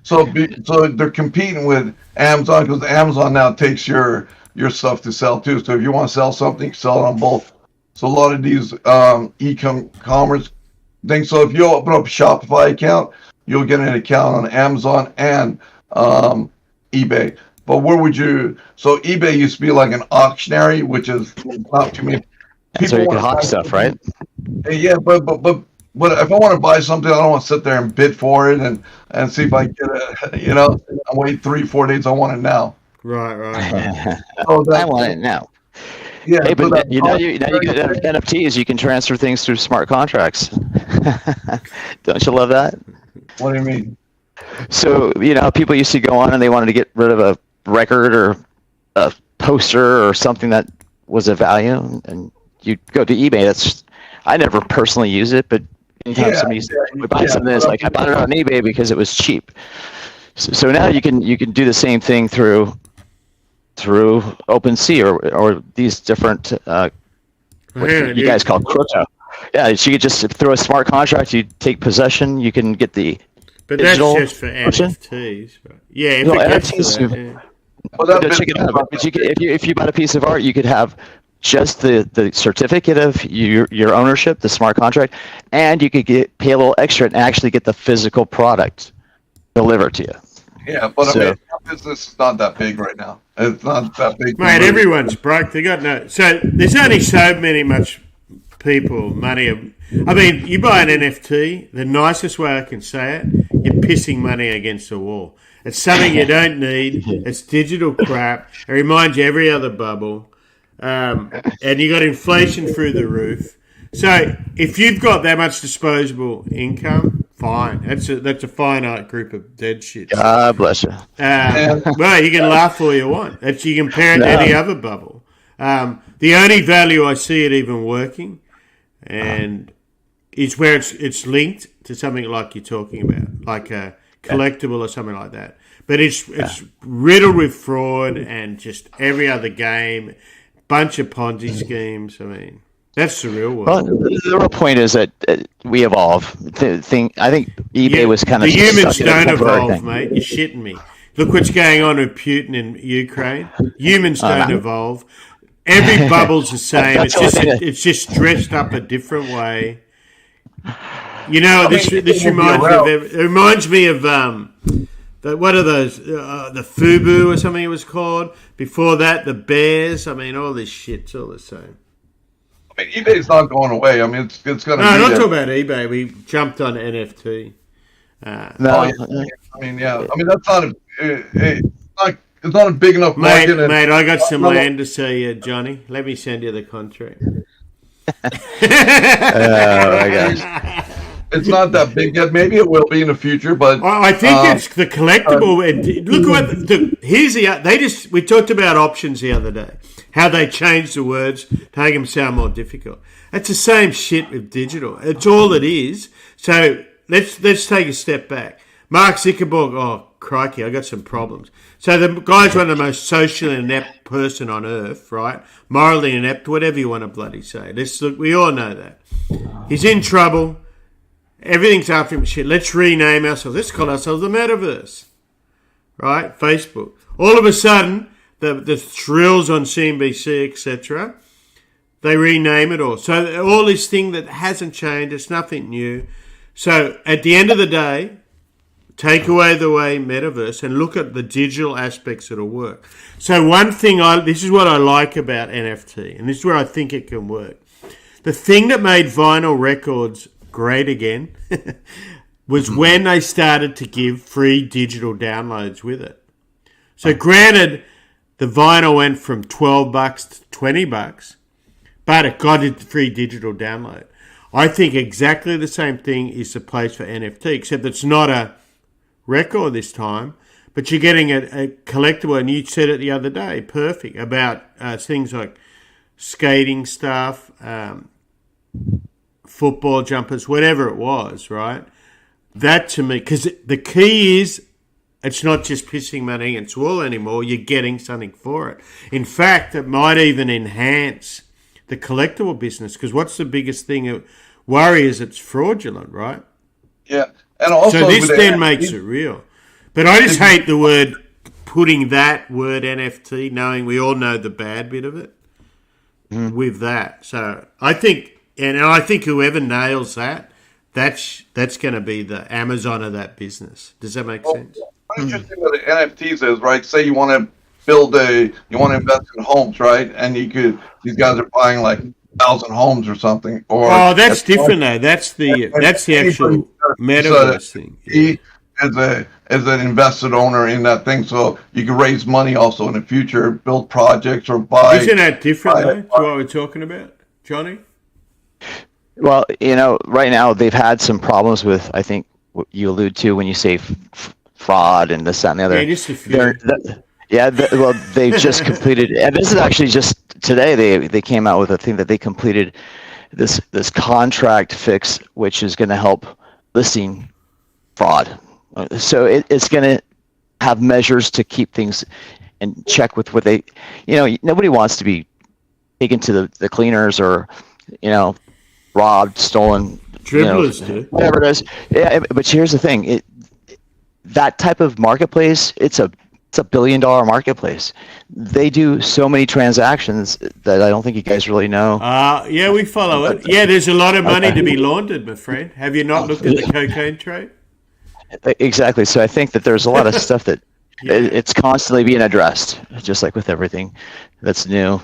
S2: So they're competing with Amazon, because Amazon now takes your stuff to sell too. So if you want to sell something, sell it on both. So a lot of these e-commerce things. So if you open up a Shopify account, you'll get an account on Amazon and eBay. But where would you? So eBay used to be like an auctionary, which is not too many.
S3: So you can hawk stuff, right?
S2: Yeah, but if I want to buy something, I don't want to sit there and bid for it and see if I get it. I wait 3-4 days. I want it now.
S1: Right.
S2: So
S3: I want it now.
S2: Yeah,
S3: hey, but
S2: so
S3: you get NFTs. You can transfer things through smart contracts. Don't you love that?
S2: What do you mean?
S3: So people used to go on and they wanted to get rid of a record or a poster or something that was of value, and you go to eBay. I never personally use it, but anytime somebody would buy something, it's like I bought it on eBay because it was cheap. So now you can do the same thing through OpenSea or these different what you guys call crypto. Yeah, so you just throw a smart contract, you take possession, you can get the
S1: but that's
S3: digital
S1: just for NFTs. Right? Yeah, if
S3: no,
S1: it gets
S3: NFTs.
S1: to that, yeah.
S2: Well,
S3: Check it out. But if you bought a piece of art, you could have just the certificate of your ownership, the smart contract, and you could pay a little extra and actually get the physical product delivered to you.
S2: Yeah, but I mean, business is not that big right now. It's not that big.
S1: Mate, everyone's broke. They got no. So there's only so much money. I mean, you buy an NFT. The nicest way I can say it, you're pissing money against the wall. It's something you don't need. It's digital crap. It reminds you every other bubble. And you got inflation through the roof. So if you've got that much disposable income, fine. That's a finite group of dead shit.
S3: God bless you.
S1: Well, you can laugh all you want. You compare it to any other bubble. The only value I see it even working, and is where it's linked to something like you're talking about, like a collectible or something like that. But it's riddled with fraud and just every other game. Bunch of Ponzi schemes. I mean, that's the real world.
S3: Well, the real point is that we evolve. I think eBay was kind of
S1: the humans don't evolve, mate. You're shitting me. Look what's going on with Putin in Ukraine. Humans don't evolve. Every bubble's the same. It's just dressed up a different way. This reminds me of what are those? The FUBU or something it was called. Before that, the Bears. I mean, all this shit's all the same.
S2: I mean, eBay's not going away. I mean, it's going to.
S1: No, not talking about eBay. We jumped on NFT.
S2: I mean, yeah. I mean, that's not it's not a big enough market.
S1: Mate, I got some land to sell you, Johnny. Let me send you the contract.
S3: Oh my gosh.
S2: It's not that big yet. Maybe it will be in the future, but
S1: I think it's the collectible. Look what we talked about options the other day. How they changed the words to make them sound more difficult. It's the same shit with digital. It's all it is. So let's take a step back. Mark Zuckerberg. Oh crikey, I got some problems. So the guy's one of the most socially inept person on earth, right? Morally inept, whatever you want to bloody say. We all know that. He's in trouble. Everything's after him. Shit, let's rename ourselves. Let's call ourselves the Metaverse. Right? Facebook. All of a sudden, the thrills on CNBC, etc., they rename it all. So all this thing that hasn't changed, it's nothing new. So at the end of the day, take away the way Metaverse and look at the digital aspects that'll work. So one thing, this is what I like about NFT, and this is where I think it can work. The thing that made vinyl records great again was when they started to give free digital downloads with it. So granted, the vinyl went from $12 to $20, but it got a free digital download. I think exactly the same thing is the place for NFT, except it's not a record this time, but you're getting a collectible, and you said it the other day, perfect, about things like skating stuff, football jumpers, whatever it was, right? That to me, because the key is it's not just pissing money against the wall anymore, you're getting something for it. In fact, it might even enhance the collectible business, because what's the biggest thing? Worry is it's fraudulent, right?
S2: Yeah. And also,
S1: so this then makes it real. But I just hate the word, putting that word NFT, knowing we all know the bad bit of it, with that. So I think, and I think whoever nails that, that's going to be the Amazon of that business. Does that make sense?
S2: What interesting what the NFTs is, right? Say you want to you want to invest in homes, right? And these guys are buying like 1,000 homes or something. Or
S1: that's different though. That's the actual metaverse thing.
S2: He is an invested owner in that thing, so you can raise money also in the future, build projects or buy.
S1: Isn't that different though to what we're talking about, Johnny?
S3: Well, right now they've had some problems with, I think, what you allude to when you say fraud and this, that, and the other.
S1: Yeah, just a few.
S3: Well, they've just completed, and this is actually just today. They came out with a thing that they completed this contract fix, which is going to help listing fraud. So it's going to have measures to keep things in check with what they, nobody wants to be taken to the cleaners or, robbed, stolen,
S1: dribblers do.
S3: Whatever it is. Yeah, but here's the thing: that type of marketplace, it's a $1 billion marketplace. They do so many transactions that I don't think you guys really know.
S1: Yeah, we follow it. Yeah, there's a lot of money to be laundered, my friend. Have you not looked at the cocaine trade?
S3: Exactly. So I think that there's a lot of stuff that it's constantly being addressed, just like with everything that's new.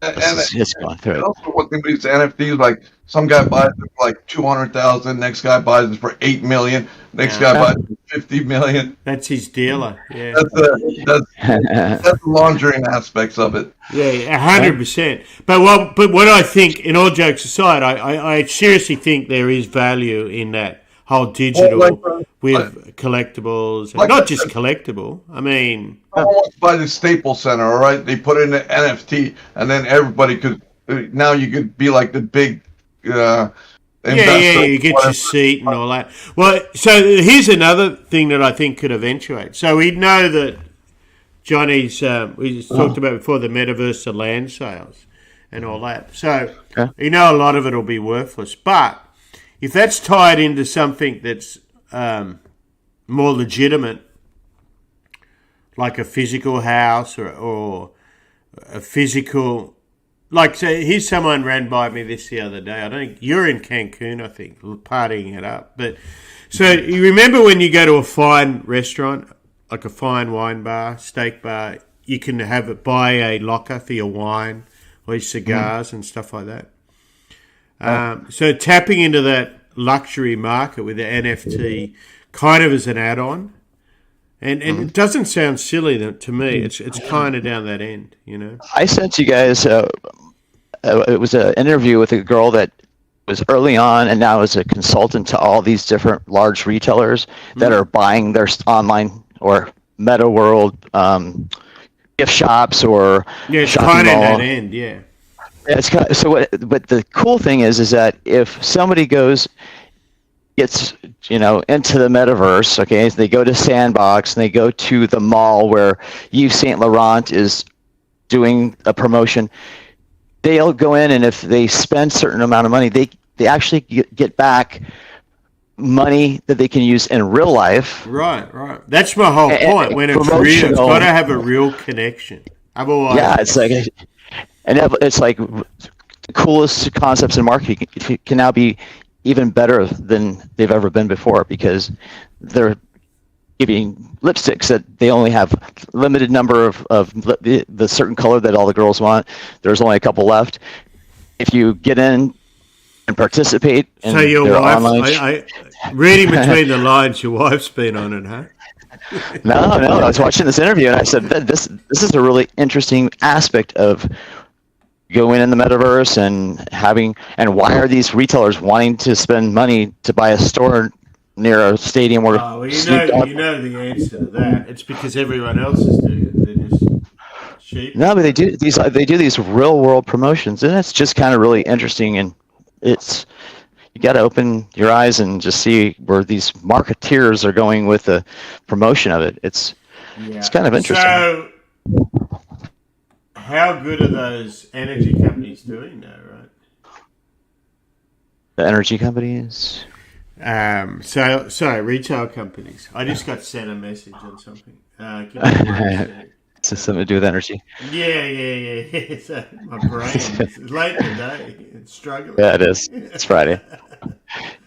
S3: It's gone through.
S2: And also, one thing with these NFTs, like some guy buys it for like 200,000, next guy buys it for 8 million, next guy buys it for 50 million.
S1: That's his dealer. Yeah,
S2: that's the laundering aspects of it.
S1: Yeah, 100%. But what I think, in all jokes aside, I seriously think there is value in that whole digital with collectibles, and not just collectible. I mean,
S2: I want to buy the Staples Center, all right? They put in an NFT, and then everybody could. Now you could be like the big. Investor,
S1: you get your seat and all that. Well, so here's another thing that I think could eventuate. So we know that Johnny's. We talked about before the metaverse, the land sales, and all that. So a lot of it will be worthless, but if that's tied into something that's more legitimate, like a physical house or a physical, like, so here's someone ran by me this the other day. I don't think you're in Cancun, I think, partying it up. But so you remember when you go to a fine restaurant, like a fine wine bar, steak bar, you can buy a locker for your wine or your cigars and stuff like that. So tapping into that luxury market with the NFT kind of as an add-on, and it doesn't sound silly to me. It's kind of down that end,
S3: I sent you guys. It was an interview with a girl that was early on and now is a consultant to all these different large retailers that are buying their online or meta world gift shops or
S1: it's
S3: shopping
S1: kind of
S3: mall.
S1: that end, yeah.
S3: It's kind of, but the cool thing is that if somebody gets into the metaverse, okay, they go to Sandbox and they go to the mall where Yves Saint Laurent is doing a promotion, they'll go in, and if they spend a certain amount of money, they actually get back money that they can use in real life.
S1: Right. That's my whole point. When it's real, it's got to have a real connection. Otherwise,
S3: it's like the coolest concepts in marketing can now be even better than they've ever been before, because they're giving lipsticks that they only have limited number of the certain color that all the girls want. There's only a couple left. If you get in and participate in
S1: so your
S3: their
S1: wife,
S3: online...
S1: reading between the lines, your wife's been on it, huh?
S3: No, I was watching this interview and I said, this is a really interesting aspect of going in the metaverse and why are these retailers wanting to spend money to buy a store near a stadium where
S1: well, you know the answer to that. It's because everyone else is doing it. They're just sheep.
S3: No, but they do these real world promotions, and it's just kind of really interesting. And you got to open your eyes and just see where these marketeers are going with the promotion of it. It's kind of interesting.
S1: So, how good are those energy companies doing now, right?
S3: The energy companies.
S1: Sorry, retail companies. I just got sent a message on something. Give me 1 second.
S3: It's something to do with energy.
S1: Yeah. So my brain is late in the day. It's struggling.
S3: Yeah, it is. It's Friday.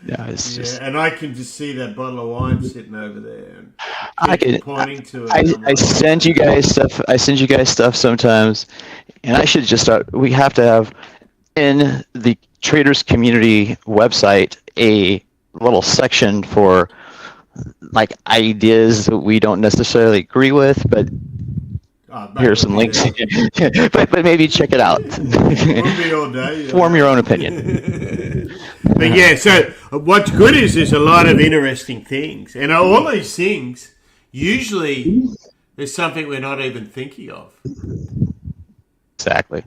S3: Yeah, it's just.
S1: And I can just see that bottle of wine sitting over there. And pointing to it.
S3: I send you guys stuff. I send you guys stuff sometimes, and I should just start. We have to have in the traders community website a little section for like ideas that we don't necessarily agree with, but here's some links. but maybe check it out.
S1: All day,
S3: Form your own opinion.
S1: But yeah, so what's good is there's a lot of interesting things, and all these things usually there's something we're not even thinking of.
S3: Exactly.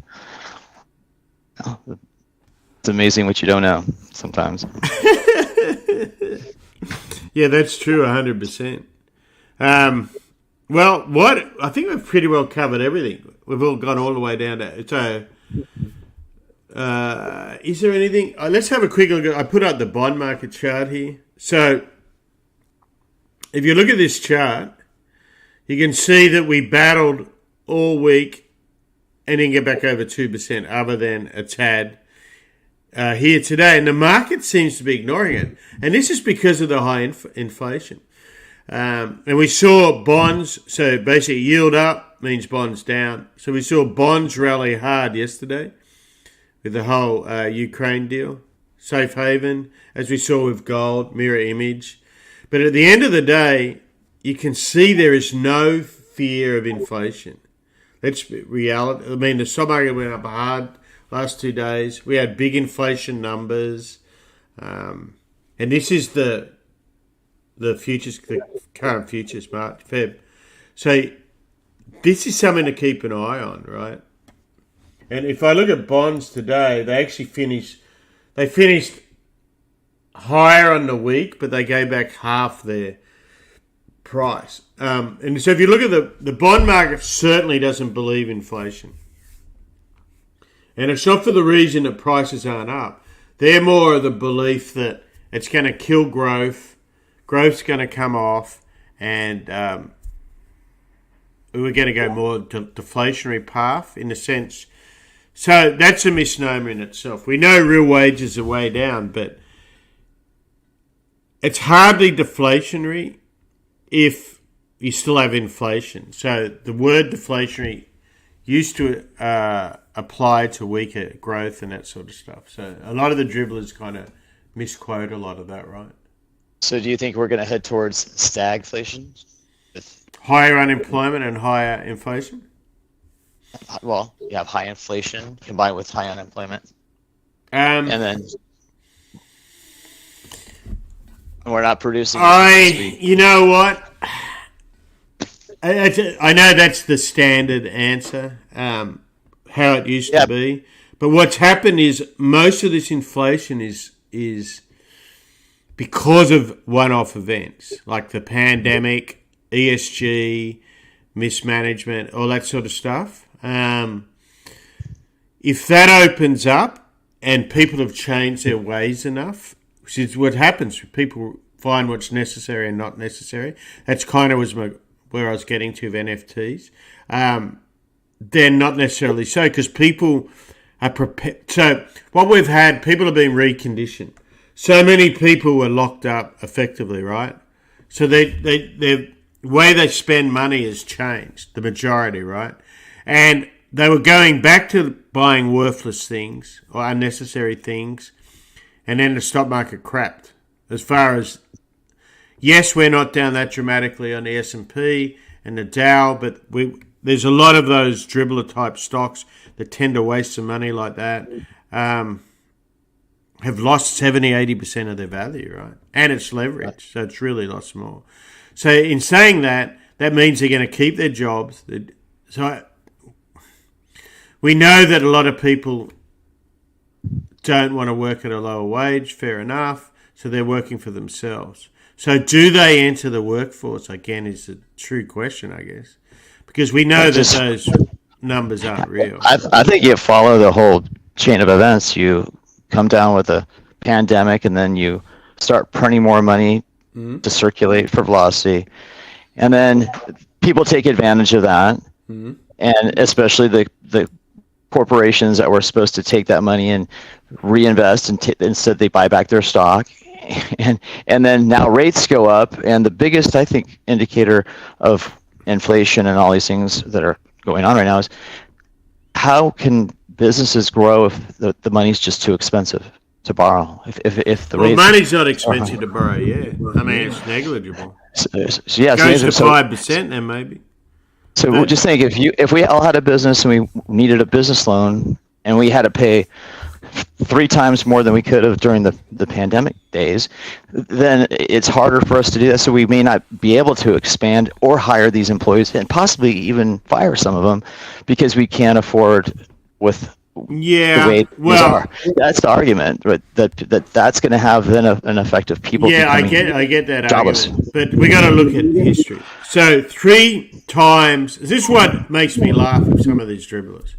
S3: It's amazing what you don't know sometimes.
S1: Yeah, that's true, 100%. Well, I think we've pretty well covered everything. We've all gone all the way down to. So, is there anything? Let's have a quick look. I put out the bond market chart here. So, if you look at this chart, you can see that we battled all week and didn't get back over 2%, other than a tad here today. And the market seems to be ignoring it. And this is because of the high inflation. And we saw bonds, so basically yield up means bonds down. So we saw bonds rally hard yesterday with the whole Ukraine deal. Safe haven, as we saw with gold, mirror image. But at the end of the day, you can see there is no fear of inflation. That's reality. I mean, the stock market went up hard last 2 days. We had big inflation numbers. And this is the futures, the current futures, March, Feb. So this is something to keep an eye on, right? And if I look at bonds today, they actually finished higher on the week, but they gave back half their price. And so if you look at the bond market, certainly doesn't believe inflation. And it's not for the reason that prices aren't up. They're more of the belief that it's going to kill growth, growth's going to come off, and we're going to go more deflationary path in a sense. So that's a misnomer in itself. We know real wages are way down, but it's hardly deflationary if you still have inflation. So the word deflationary used to apply to weaker growth and that sort of stuff. So a lot of the dribblers kind of misquote a lot of that, right?
S3: So do you think we're going to head towards stagflation?
S1: Higher unemployment and higher inflation?
S3: Well, you have high inflation combined with high unemployment.
S1: And
S3: then we're not producing.
S1: You know what? I know that's the standard answer, how it used to be. But what's happened is most of this inflation is because of one-off events like the pandemic, ESG, mismanagement, all that sort of stuff. If that opens up and people have changed their ways enough, which is what happens, people find what's necessary and not necessary. That's kind of where I was getting to with NFTs. They're not necessarily so because people are prepared. So what we've had, people have been reconditioned. So many people were locked up effectively, right? So their way they spend money has changed, the majority, right? And they were going back to buying worthless things or unnecessary things, and then the stock market crapped. As far as, Yes, we're not down that dramatically on the S&P and the Dow, but there's a lot of those dribbler type stocks that tend to waste some money like that. Have lost 70-80% of their value, right? And it's leverage, so it's really lost more. So in saying that, that means they're going to keep their jobs. So we know that a lot of people don't want to work at a lower wage, fair enough, so they're working for themselves. So do they enter the workforce, again, is a true question, I guess. Because we know that those numbers aren't real.
S3: I think you follow the whole chain of events. You come down with a pandemic, and then you start printing more money to circulate for velocity. And then people take advantage of that, and especially the corporations that were supposed to take that money and reinvest, and instead they buy back their stock. And then now rates go up, and the biggest, I think, indicator of inflation and all these things that are going on right now is how can businesses grow if the money's just too expensive to borrow? If the rates
S1: money's not expensive to borrow, yeah. I mean, it's negligible.
S3: So
S1: Goes to 5% then maybe.
S3: So we'll just think if we all had a business and we needed a business loan and we had to pay 3 times more than we could have during the pandemic days, then it's harder for us to do that. So we may not be able to expand or hire these employees, and possibly even fire some of them because we can't afford with the way these are. That's the argument, but that's going to have then an effect of people.
S1: Yeah, I get that
S3: jobless.
S1: argument, but we got to look at history. So 3 times. This is what makes me laugh at some of these dribblers.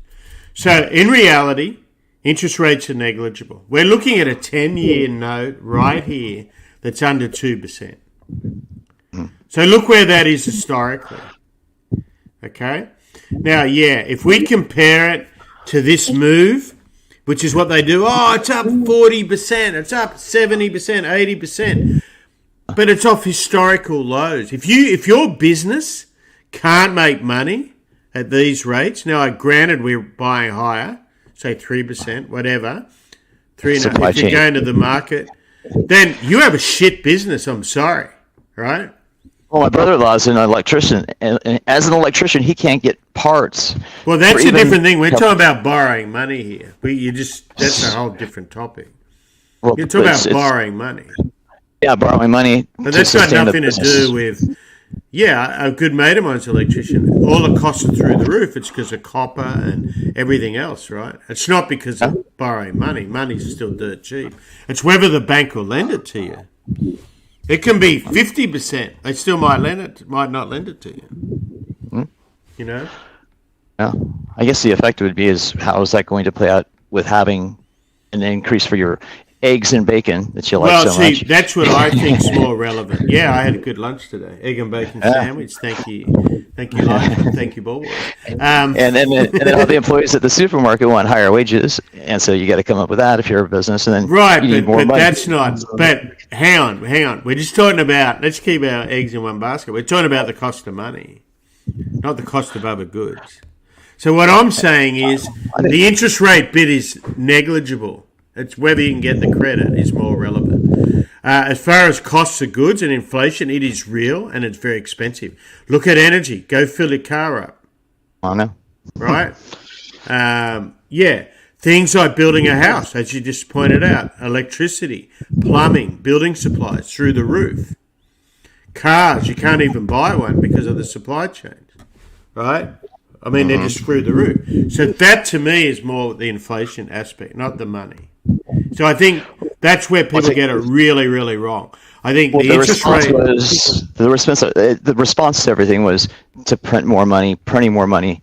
S1: So in reality, interest rates are negligible. We're looking at a 10-year note right here that's under 2%. So look where that is historically. Okay? Now, if we compare it to this move, which is what they do, it's up 40%, it's up 70%, 80%, but it's off historical lows. If your business can't make money at these rates, now granted we're buying higher, say 3%, whatever, 3.5%, if you're going to the market, then you have a shit business, I'm sorry, right?
S3: Well, my brother-in-law is an electrician, and as an electrician, he can't get parts.
S1: Well, that's a different thing. We're talking about borrowing money here. That's a whole different topic.
S3: Well,
S1: You're talking about borrowing money.
S3: Yeah, borrowing money.
S1: But that's got nothing to do with, a good mate of mine's an electrician. All the costs are through the roof. It's because of copper and everything else, right? It's not because of borrowing money. Money's still dirt cheap. It's whether the bank will lend it to you. It can be 50%. They still might not lend it to you. You know?
S3: Yeah. I guess the effect would be how is that going to play out with having an increase for your eggs and bacon that you like so much?
S1: That's what I think is more relevant. Yeah, I had a good lunch today. Egg and bacon sandwich. Thank you, Lyle. Thank you, Bob.
S3: And then all the employees at the supermarket want higher wages, and so you got to come up with that if you're a business, and then you need more money.
S1: That's not. But hang on. We're just talking about. Let's keep our eggs in one basket. We're talking about the cost of money, not the cost of other goods. So what I'm saying is the interest rate bit is negligible. It's whether you can get the credit is more relevant. As far as costs of goods and inflation, it is real and it's very expensive. Look at energy. Go fill your car up.
S3: I know.
S1: Right? Things like building a house, as you just pointed out. Electricity, plumbing, building supplies through the roof. Cars, you can't even buy one because of the supply chains. Right? I mean, they're just through the roof. So that, to me, is more the inflation aspect, not the money. So I think that's where people get it really, really wrong. I think the interest rate...
S3: The response to everything was to print more money, printing more money.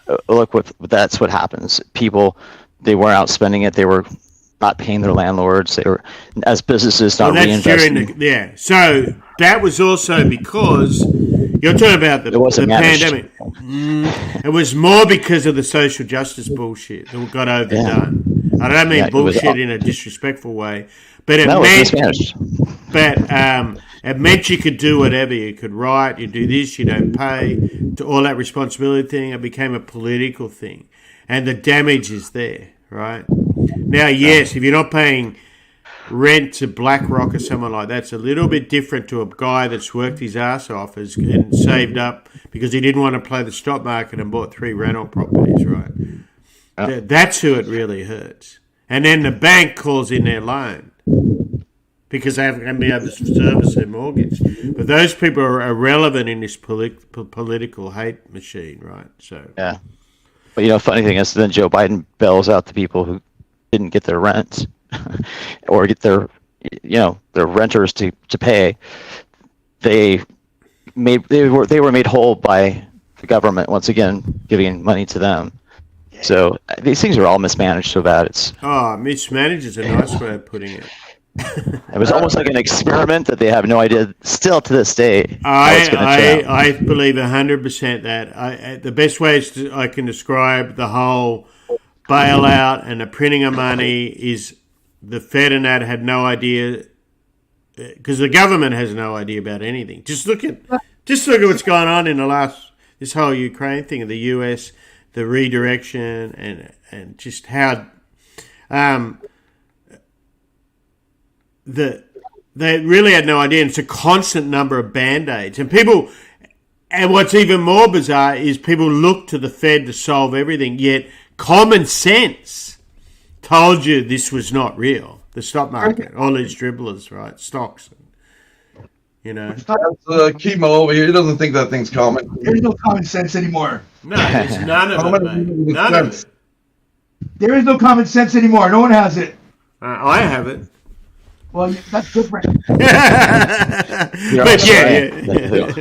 S3: That's what happens. People, they weren't out spending it. They were not paying their landlords. They were, as businesses, not reinvesting.
S1: So that was also because... You're talking about the pandemic. It was more because of the social justice bullshit that got overdone. I don't mean bullshit in a disrespectful way, but it meant you could do whatever. You could write, you do this, you don't pay, to all that responsibility thing. It became a political thing, and the damage is there, right? Now, yes, if you're not paying rent to BlackRock or someone like that. It's a little bit different to a guy that's worked his ass off and saved up because he didn't want to play the stock market and bought 3 rental properties, right? That's who it really hurts. And then the bank calls in their loan because they haven't been able to service their mortgage. But those people are irrelevant in this political hate machine, right? So
S3: yeah. But funny thing is, then Joe Biden bails out the people who didn't get their rent or get their renters to pay. They were made whole by the government once again, giving money to them. So these things are all mismanaged so bad.
S1: Mismanaged is a nice way of putting it.
S3: It was almost like an experiment that they have no idea still to this day how it's going to turn out.
S1: I believe 100% that. The best way I can describe the whole bailout and the printing of money is the Fed and that had no idea, because the government has no idea about anything. Just look at what's going on in this whole Ukraine thing of the US, the redirection and just how they really had no idea. And it's a constant number of band-aids. And what's even more bizarre is people look to the Fed to solve everything, yet common sense told you this was not real. The stock market, all these dribblers, right? Stocks,
S2: That's Chemo over here. He doesn't think that thing's common.
S4: There's no common sense anymore.
S1: No, there's none of it, mate. None of it.
S4: There is no common sense anymore. No one has it.
S1: I have it.
S4: Well, that's different.
S1: But yeah.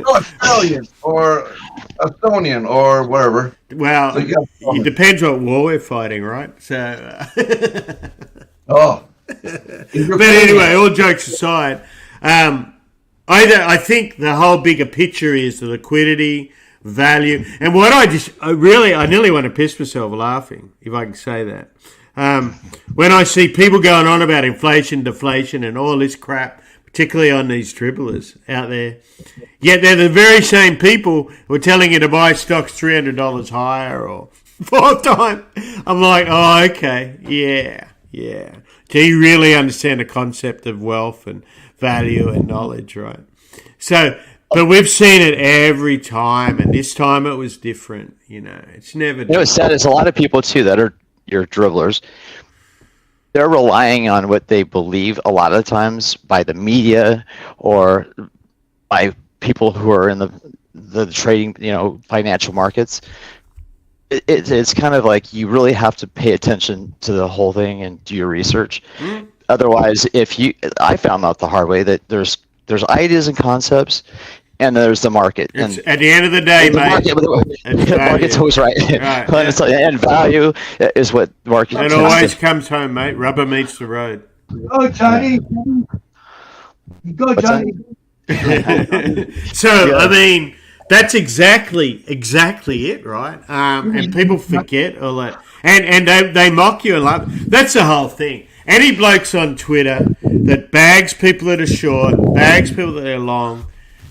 S2: Australian or Estonian or whatever.
S1: Well, it depends what war we're fighting, right? So. But anyway, all jokes aside, I think the whole bigger picture is the liquidity, value, and what I nearly want to piss myself laughing, if I can say that. When I see people going on about inflation, deflation, and all this crap, particularly on these dribblers out there, yet they're the very same people who are telling you to buy stocks $300 higher or 4 times. I'm like, oh, okay, yeah. Do you really understand the concept of wealth and value and knowledge, right? So, but we've seen it every time, and this time it was different. It's never.
S3: What's sad is a lot of people too that are your dribblers. They're relying on what they believe a lot of times by the media or by people who are in the trading, financial markets. It's kind of like you really have to pay attention to the whole thing and do your research. Otherwise, I found out the hard way that there's ideas and concepts, and there's the market. And
S1: at the end of the day, mate,
S3: the market's always right. And value is what the market.
S1: It always comes home, mate. Rubber meets the road.
S4: Go, Johnny. Go, Johnny.
S1: So, I mean, that's exactly it, right? And people forget all that, and they mock you and laugh. That's the whole thing. Any blokes on Twitter that bags people that are short, bags people that are long,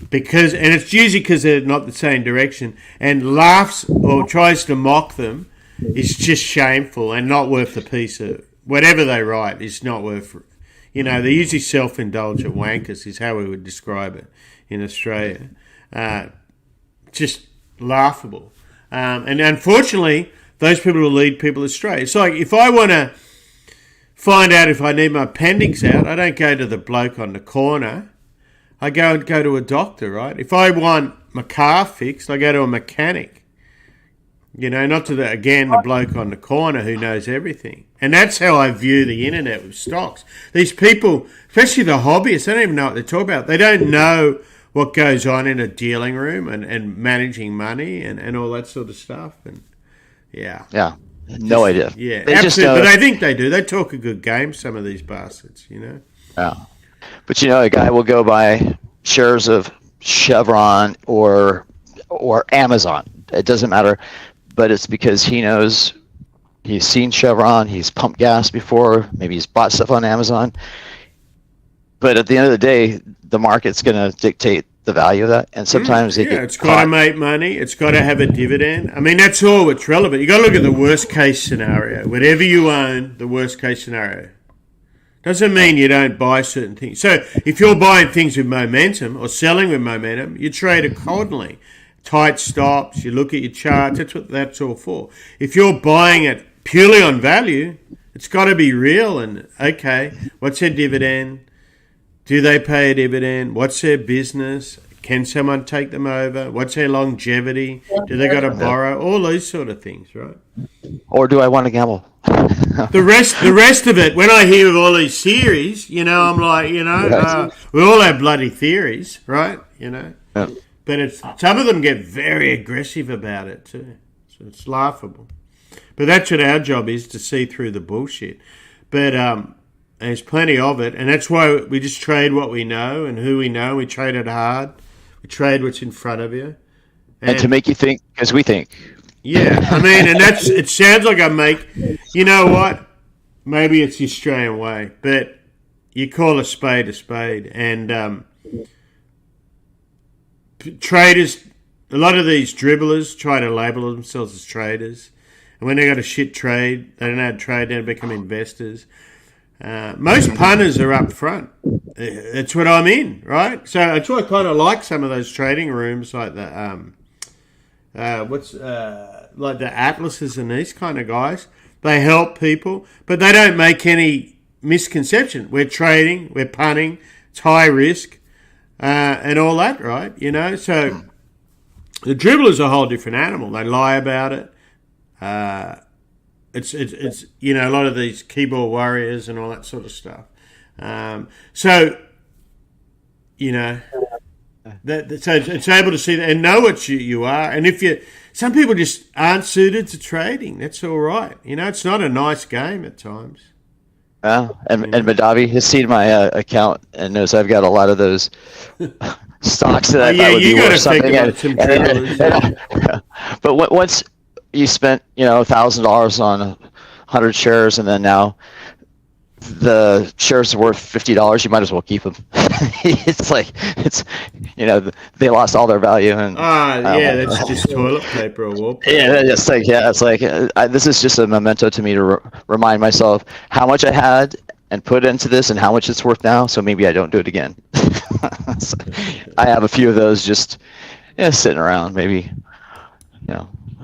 S1: and it's usually because they're not the same direction, and laughs or tries to mock them, is just shameful and not worth the piece of whatever they write. Is not worth. They're usually self-indulgent wankers, is how we would describe it in Australia. Just laughable. And unfortunately, those people will lead people astray. It's like if I want to find out if I need my appendix out, I don't go to the bloke on the corner. I go to a doctor, right? If I want my car fixed, I go to a mechanic. Not to the bloke on the corner who knows everything. And that's how I view the internet with stocks. These people, especially the hobbyists, they don't even know what they're talking about. They don't know what goes on in a dealing room and managing money and all that sort of stuff. And no idea. Yeah,
S3: they
S1: absolutely. But I think they do. They talk a good game, some of these bastards,
S3: Yeah. But a guy will go buy shares of Chevron or Amazon. It doesn't matter. But it's because he knows he's seen Chevron, he's pumped gas before, maybe he's bought stuff on Amazon. But at the end of the day, the market's going to dictate the value of that. And sometimes
S1: it's got to make money. It's got to have a dividend. I mean, that's all that's relevant. You got to look at the worst case scenario. Whatever you own, the worst case scenario. Doesn't mean you don't buy certain things. So if you're buying things with momentum or selling with momentum, you trade accordingly. Tight stops, you look at your charts, that's what that's all for. If you're buying it purely on value, it's got to be real and, okay, what's their dividend? Do they pay a dividend? What's their business? Can someone take them over? What's their longevity? Do they got to borrow? All these sort of things, right?
S3: Or do I want to gamble?
S1: The rest of it, when I hear of all these theories, I'm like, we all have bloody theories, right?
S3: Yeah.
S1: But some of them get very aggressive about it too. So it's laughable. But that's what our job is, to see through the bullshit. But there's plenty of it, and that's why we just trade what we know and who we know. We trade it hard. We trade what's in front of you.
S3: And to make you think, as we think.
S1: Yeah, I mean, and it sounds like you know what? Maybe it's the Australian way, but you call a spade, and traders, a lot of these dribblers try to label themselves as traders, and when they got a shit trade, they don't know how to trade, they become investors. Most punters are up front. That's what I'm in, right? So that's why I kind of like some of those trading rooms, like the like the Atlases and these kind of guys. They help people, but they don't make any misconception. We're trading, we're punting, it's high risk, and all that, right? So the dribbler's a whole different animal. They lie about it. It's a lot of these keyboard warriors and all that sort of stuff. So it's able to see that and know what you are. And some people just aren't suited to trading. That's all right. It's not a nice game at times.
S3: And Madavi has seen my account and knows I've got a lot of those stocks that I thought would be worth something. But once you spent $1,000 on 100 shares, and then now the shares are worth $50, you might as well keep them. They lost all their value. And
S1: that's just toilet paper or wallpaper.
S3: Yeah, it's like this is just a memento to me to remind myself how much I had and put into this and how much it's worth now. So maybe I don't do it again. So I have a few of those just sitting around. Maybe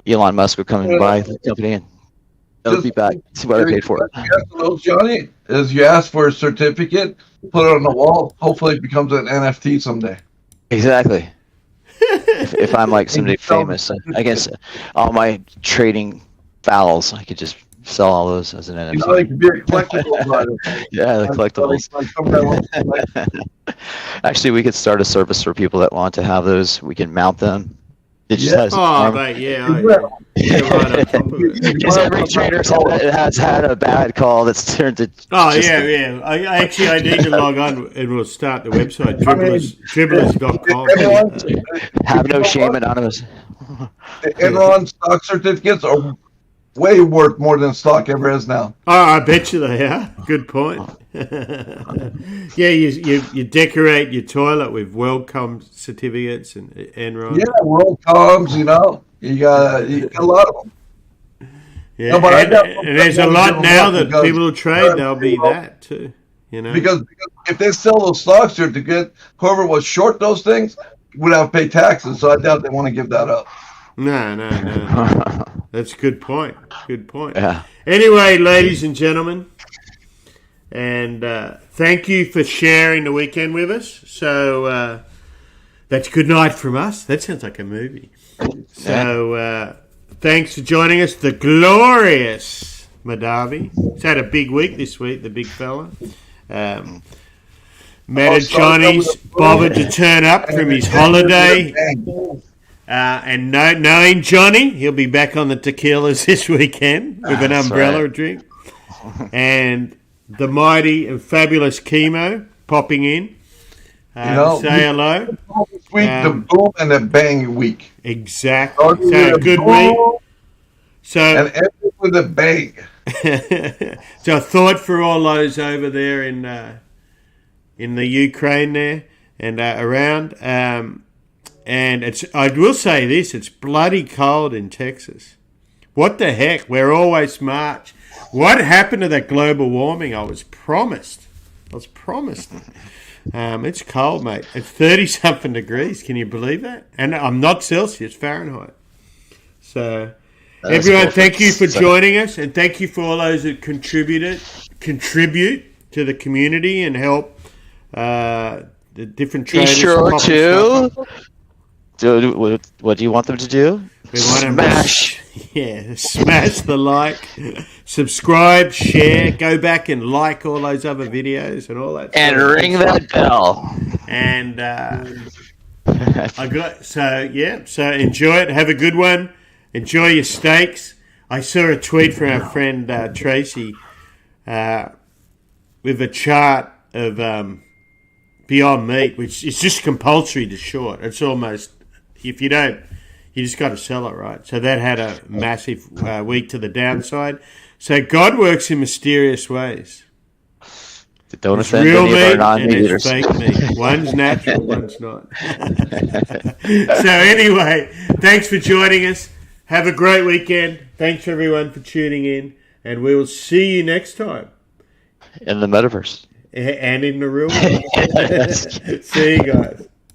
S3: Elon Musk will come and buy the company and it'll be back. See what I paid for it.
S2: Johnny, is you ask for a certificate, put it on the wall. Hopefully, it becomes an NFT someday.
S3: Exactly. if I'm like someday famous, I guess all my trading fouls, I could just sell all those as an NFT.
S2: It could be a collectible.
S3: Yeah, the collectibles. Actually, we could start a service for people that want to have those. We can mount them.
S1: Right on top of it.
S3: Because every trader has had a bad call that's turned to.
S1: I need to log on and we'll start the website dribblers.com.
S3: Have no shame, Anonymous.
S2: Enron stock certificates are way worth more than stock ever is now.
S1: Oh, I bet you they are. Good point. You decorate your toilet with WorldCom certificates and Enron.
S2: Yeah, WorldComs, you got a lot of them.
S1: Yeah, and there's a lot now that people will trade. There'll be that too.
S2: Because if they sell those stocks here to get whoever was short those things would have to pay taxes. So I doubt they want to give that up.
S1: No. That's a good point.
S3: Yeah.
S1: Anyway, ladies and gentlemen, and thank you for sharing the weekend with us. So that's good night from us. That sounds like a movie. So thanks for joining us. The glorious Madavi. He's had a big week this week, the big fella. Johnny's bothered to turn up from his holiday. And knowing Johnny, he'll be back on the tequilas this weekend with an umbrella drink. And the mighty and fabulous Chemo popping in. Say hello.
S2: Week, the boom and the bang week.
S1: Exactly. So a good week.
S2: And everything with a bang.
S1: So a thought for all those over there in the Ukraine there and around. And I will say this, it's bloody cold in Texas. What the heck? We're always March. What happened to that global warming I was promised? I was promised. It's cold, mate. It's 30-something degrees. Can you believe that? And I'm not Celsius, Fahrenheit. So, everyone, thank you for joining us, and thank you for all those that contribute to the community and help the different traders.
S3: Be sure to do what do you want them to do?
S1: We want to smash the like, subscribe, share, go back and like all those other videos and all that.
S3: And ring that bell.
S1: And so enjoy it. Have a good one. Enjoy your steaks. I saw a tweet from our friend Tracy with a chart of Beyond Meat, which is just compulsory to short. It's almost, if you don't, you just got to sell it, right? So that had a massive week to the downside. So God works in mysterious ways.
S3: Don't
S1: it's
S3: offend
S1: real
S3: any
S1: meat
S3: of our
S1: and it's
S3: non-eaters.
S1: fake meat. One's natural, one's not. So anyway, thanks for joining us. Have a great weekend. Thanks everyone for tuning in, and we will see you next time.
S3: In the metaverse.
S1: And in the real world. See you guys.